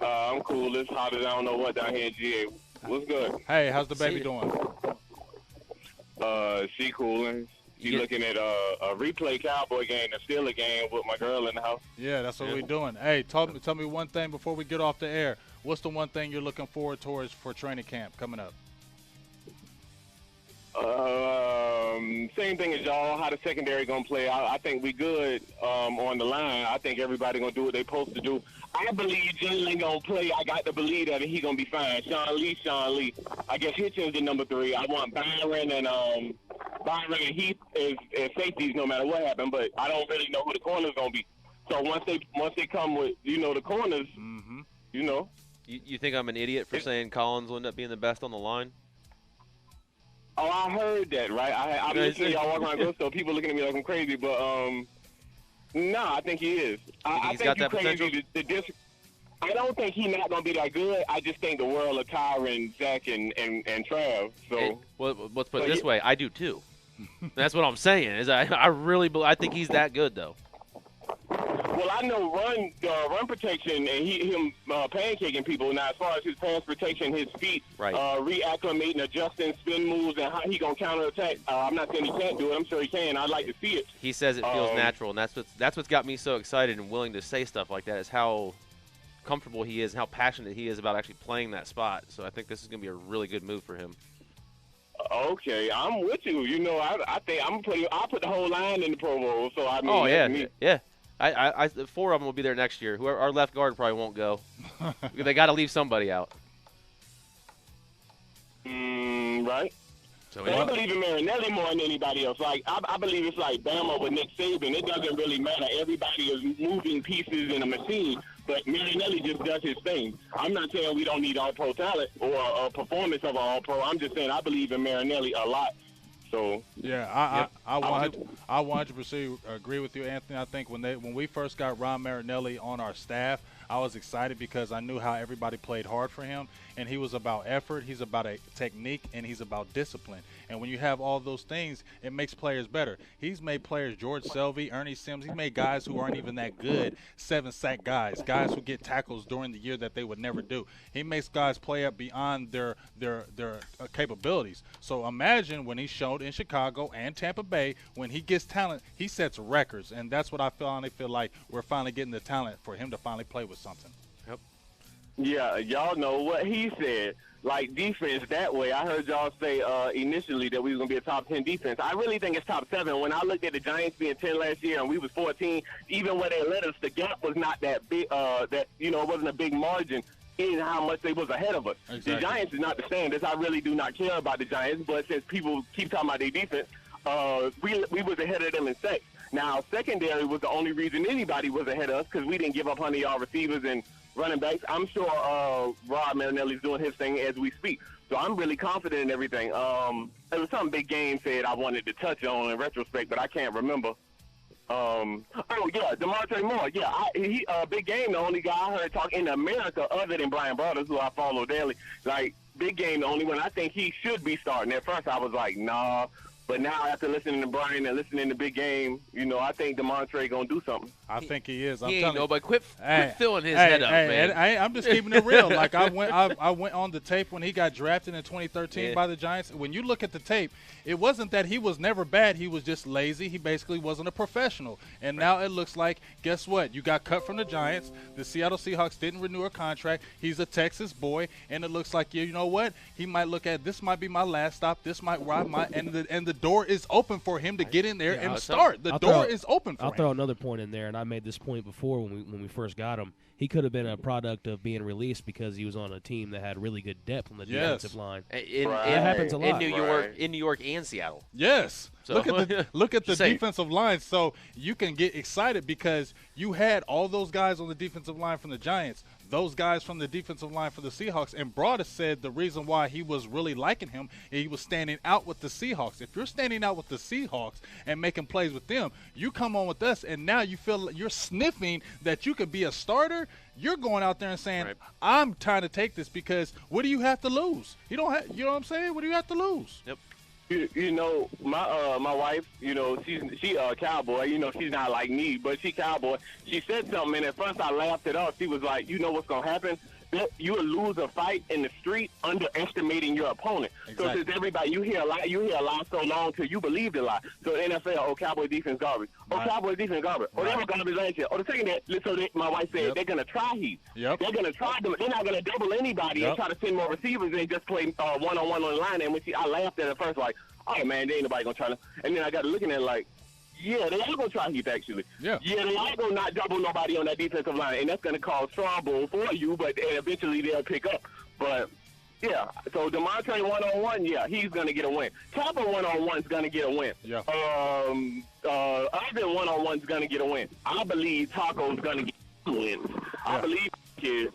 I'm cool. It's hot as I don't know what down here in GA. What's good? Hey, how's the baby doing? She cooling. She looking at a replay Cowboy game, a Steeler game with my girl in the house. Yeah, that's what we're doing. Hey, tell me one thing before we get off the air. What's the one thing you're looking forward towards for training camp coming up? Same thing as y'all. How the secondary gonna play? I think we good on the line. I think everybody gonna do what they supposed to do. I believe Jalen gonna play. I got to believe that he gonna be fine. Sean Lee. I guess Hitchens the number 3. I want Byron and Heath as safeties no matter what happened. But I don't really know who the corner's gonna be. So once they come with the corners, You think I'm an idiot for saying Collins will end up being the best on the line? Oh, I heard that, right? I'm listening to y'all walk around so people looking at me like I'm crazy, but no, I think he is. I think got you're that crazy. I don't think he's not going to be that good. I just think the world of Tyron, Zach, and Trav. So, let's put it this way. I do too. That's what I'm saying. Is I think he's that good though. Well, I know run protection and him pancaking people. Now, as far as his pass protection, his feet, reacclimating, adjusting, spin moves, and how he gonna counterattack. I'm not saying he can't do it. I'm sure he can. I'd like to see it. He says it feels natural, and that's what's got me so excited and willing to say stuff like that. Is how comfortable he is, and how passionate he is about actually playing that spot. So I think this is gonna be a really good move for him. Okay, I'm with you. I think I'll put the whole line in the Pro Bowl. So I mean, oh yeah. I 4 of them will be there next year. Our left guard probably won't go. They got to leave somebody out. Right. So I believe in Marinelli more than anybody else. Like I believe it's like Bama with Nick Saban. It doesn't really matter. Everybody is moving pieces in a machine, but Marinelli just does his thing. I'm not saying we don't need all-pro talent or a performance of an all-pro. I'm just saying I believe in Marinelli a lot. So yeah, I 100% agree with you, Anthony. I think when we first got Ron Marinelli on our staff, I was excited because I knew how everybody played hard for him, and he was about effort, he's about a technique, and he's about discipline. And when you have all those things, it makes players better. He's made players, George Selvey, Ernie Sims, he's made guys who aren't even that good 7-sack guys who get tackles during the year that they would never do. He makes guys play up beyond their capabilities. So imagine when he's shown in Chicago and Tampa Bay, when he gets talent, he sets records, and that's what I finally feel like we're finally getting the talent for him to finally play with something. Yep. Yeah, y'all know what he said. Like defense that way. I heard y'all say initially that we was gonna be a top 10 defense. I really think it's top 7. When I looked at the Giants being 10 last year and we was 14, even where they led us, the gap was not that big. It wasn't a big margin in how much they was ahead of us. Exactly. The Giants is not the standards. I really do not care about the Giants, but since people keep talking about their defense, we was ahead of them in sacks. Now, secondary was the only reason anybody was ahead of us because we didn't give up 100-yard receivers and running backs. I'm sure Rob Marinelli's doing his thing as we speak. So I'm really confident in everything. There was something Big Game said I wanted to touch on in retrospect, but I can't remember. DeMontre Moore. Yeah, he Big Game, the only guy I heard talk in America other than Brian Brothers, who I follow daily. Like, Big Game, the only one I think he should be starting. At first I was like, nah. But now after listening to Brian and listening to Big Game, I think DeMontre going to do something. I think he is. He ain't nobody. Quit filling his head up, man. I'm just keeping it real. Like I went on the tape when he got drafted in 2013 by the Giants. When you look at the tape, it wasn't that he was never bad. He was just lazy. He basically wasn't a professional. And now it looks like, guess what? You got cut from the Giants. The Seattle Seahawks didn't renew a contract. He's a Texas boy, and it looks like, you know what? He might look at, this might be my last stop. This might ride my and the door is open for him to get in there and start. The door is open for him. I'll throw another point in there, and I made this point before when we first got him. He could have been a product of being released because he was on a team that had really good depth on the defensive line. That happens a lot. In New York and Seattle. Yes. So. Look at the defensive line. So you can get excited because you had all those guys on the defensive line from the Giants, those guys from the defensive line for the Seahawks, and Broadus said the reason why he was really liking him, he was standing out with the Seahawks. If you're standing out with the Seahawks and making plays with them, you come on with us, and now you feel like you're sniffing that you could be a starter. You're going out there and saying, I'm trying to take this because what do you have to lose? You don't have, you know what I'm saying? What do you have to lose? Yep. My wife, she a cowboy. She's not like me, but she cowboy. She said something, and at first I laughed it off. She was like, you know what's gonna happen? You will lose a fight in the street underestimating your opponent. Exactly. So since everybody, you hear a lie so long till you believe the lie. So the NFL, Cowboy defense garbage. Cowboy defense garbage. They were garbage last year. The second that, so my wife said they're gonna try Heath. Yep. They're gonna try them. They're not gonna double anybody and try to send more receivers and just play one-on-one on the line. And I laughed at it first, like, oh man, there ain't nobody gonna try to. And then I got to looking at it like, Yeah, they are going to try Heath, actually. Yeah. Yeah, they are going to not double nobody on that defensive line, and that's going to cause trouble for you, but eventually they'll pick up. But, yeah, so DeMontre one-on-one, yeah, he's going to get a win. Kappa one-on-one is going to get a win. Yeah. Ivan one-on-one is going to get a win. I believe Taco's going to get a win. Yeah. I believe he is.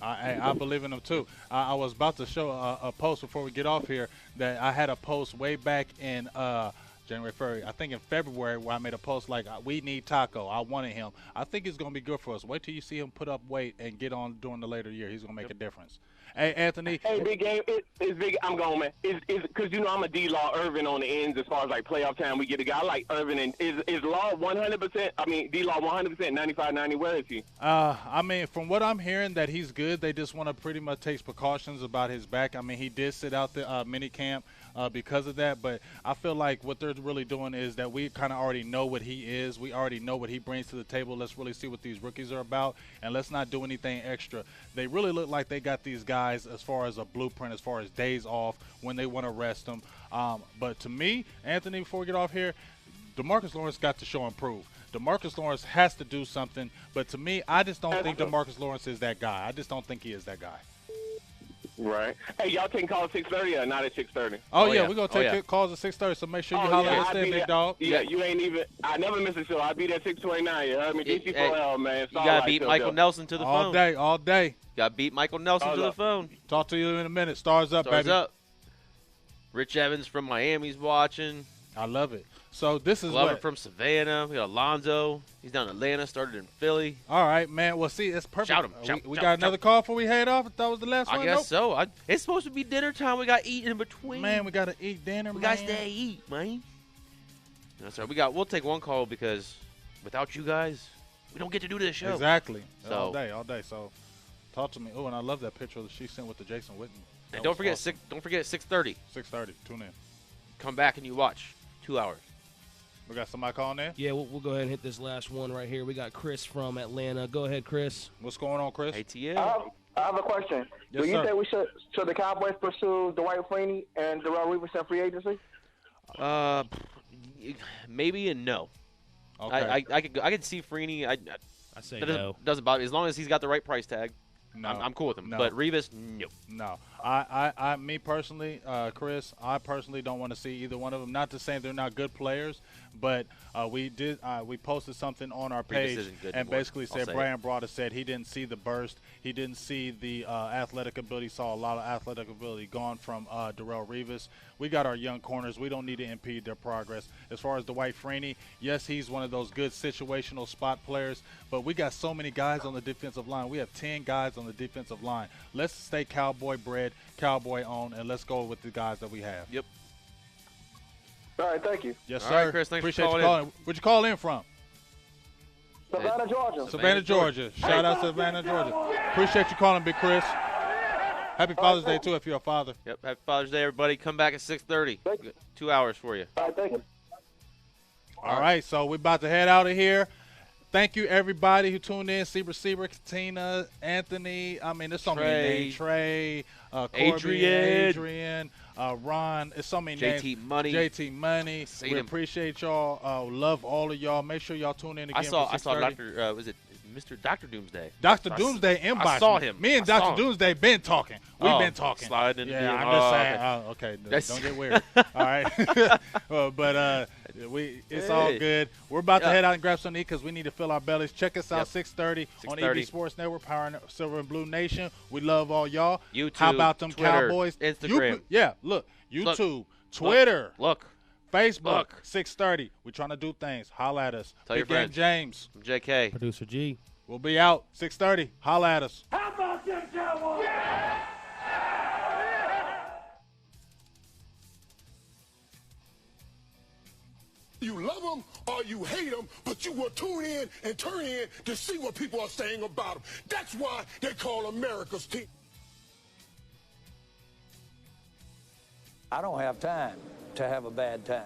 I believe in him too. I was about to show a post before we get off here that I had a post way back in January, February. I think in February where I made a post like, we need Taco. I wanted him. I think it's going to be good for us. Wait till you see him put up weight and get on during the later year. He's going to make a difference. Hey, Anthony. Hey, big game. It's big. I'm going, man. Because, I'm a D-Law Irvin on the ends as far as, like, playoff time. We get a guy like Irvin. And is Law 100%? I mean, D-Law 100%, 95-90. Where is he? I mean, from what I'm hearing, that he's good. They just want to pretty much take precautions about his back. I mean, he did sit out the mini camp because of that. But I feel like what they're really doing is that we kind of already know what he is. We already know what he brings to the table. Let's really see what these rookies are about, and let's not do anything extra. They really look like they got these guys as far as a blueprint, as far as days off when they want to rest them. But to me, Anthony, before we get off here, DeMarcus Lawrence got to show and prove. DeMarcus Lawrence has to do something. But to me, I just don't think DeMarcus Lawrence is that guy. I just don't think he is that guy. Right. Hey, y'all taking calls at 6:30 or not at 6:30? Oh, yeah, we're going to take calls at 6:30, so make sure you holler at us there, big dog. Yeah, you ain't even – I never miss a show. I'll be there at 6:29. You heard me? DC4L, man. You got to beat Michael Nelson to the phone. All day. You got to beat Michael Nelson to the phone. Talk to you in a minute. Stars up, baby. Stars up. Rich Evans from Miami's watching. I love it. So this is Glover from Savannah. We got Alonzo. He's down in Atlanta, started in Philly. All right, man. Well, see, it's perfect. Shout him. We got another call before we head off. That was the last one. I guess so. It's supposed to be dinner time. We got to eat in between. Man, we got to eat dinner, We got to stay eat, man. That's right. We'll take one call because without you guys, we don't get to do this show. Exactly. So, all day. So talk to me. Oh, and I love that picture that she sent with the Jason Witten. And don't forget 6:30. 6:30. Tune in. Come back and you watch 2 hours. We got somebody calling in? Yeah, we'll go ahead and hit this last one right here. We got Chris from Atlanta. Go ahead, Chris. What's going on, Chris? ATL. I have a question. Yes, Do you sir. think we should the Cowboys pursue Dwight Freeney and Darrell Reeves in free agency? Maybe and no. Okay. I could see Freeney. I say no. Doesn't bother me as long as he's got the right price tag. No. I'm cool with him. No. But Revis, no. No. Me personally, Chris, I personally don't want to see either one of them. Not to say they're not good players, but we posted something on our page isn't good and anymore. basically I'll said say Brian Broader said he didn't see the burst, he didn't see the athletic ability, saw a lot of athletic ability gone from Darrell Revis. We got our young corners. We don't need to impede their progress. As far as Dwight Freeney, yes, he's one of those good situational spot players, but we got so many guys on the defensive line. We have 10 guys on the defensive line. Let's stay Cowboy bred, Cowboy owned, and let's go with the guys that we have. Yep. All right, thank you. Yes, All sir. right, Chris, thanks for Appreciate you calling calling. Where'd you call in from? Savannah, Georgia. Savannah, Georgia. Shout out to Savannah, Georgia. Appreciate you calling, Big Chris. Happy Father's Day, too, if you're a father. Yep. Happy Father's Day, everybody. Come back at 6:30. 2 hours for you. All right, thank you. All right, so we're about to head out of here. Thank you, everybody who tuned in. Seaver, Tina, Anthony. I mean, there's so many names. Trey, Corby, Adrian, Ron. It's so many names. JT Money. JT Money. We appreciate y'all. Love all of y'all. Make sure y'all tune in again. I saw Dr. Was it Mr. Dr. Doomsday? Dr. Doomsday inbox. I saw him. Me and Dr. Doomsday been talking. We've been talking. Sliding into I'm just saying. Okay. Don't get weird. All right. But it's all good. We're about to head out and grab something to eat because we need to fill our bellies. Check us out 6:30 on EB Sports Network, powering Silver and Blue Nation. We love all y'all. YouTube, how about them Twitter, Cowboys? Instagram. Look. YouTube, Twitter. Look. Facebook, 6:30. We're trying to do things. Holla at us. Tell your Big Game friends. James. I'm JK. Producer G. We'll be out 6:30. Holla at us. How about them Cowboys? You love them or you hate them, but you will tune in and turn in to see what people are saying about them. That's why they call America's team. I don't have time to have a bad time.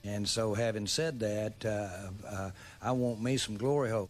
And so having said that, I want me some glory hole.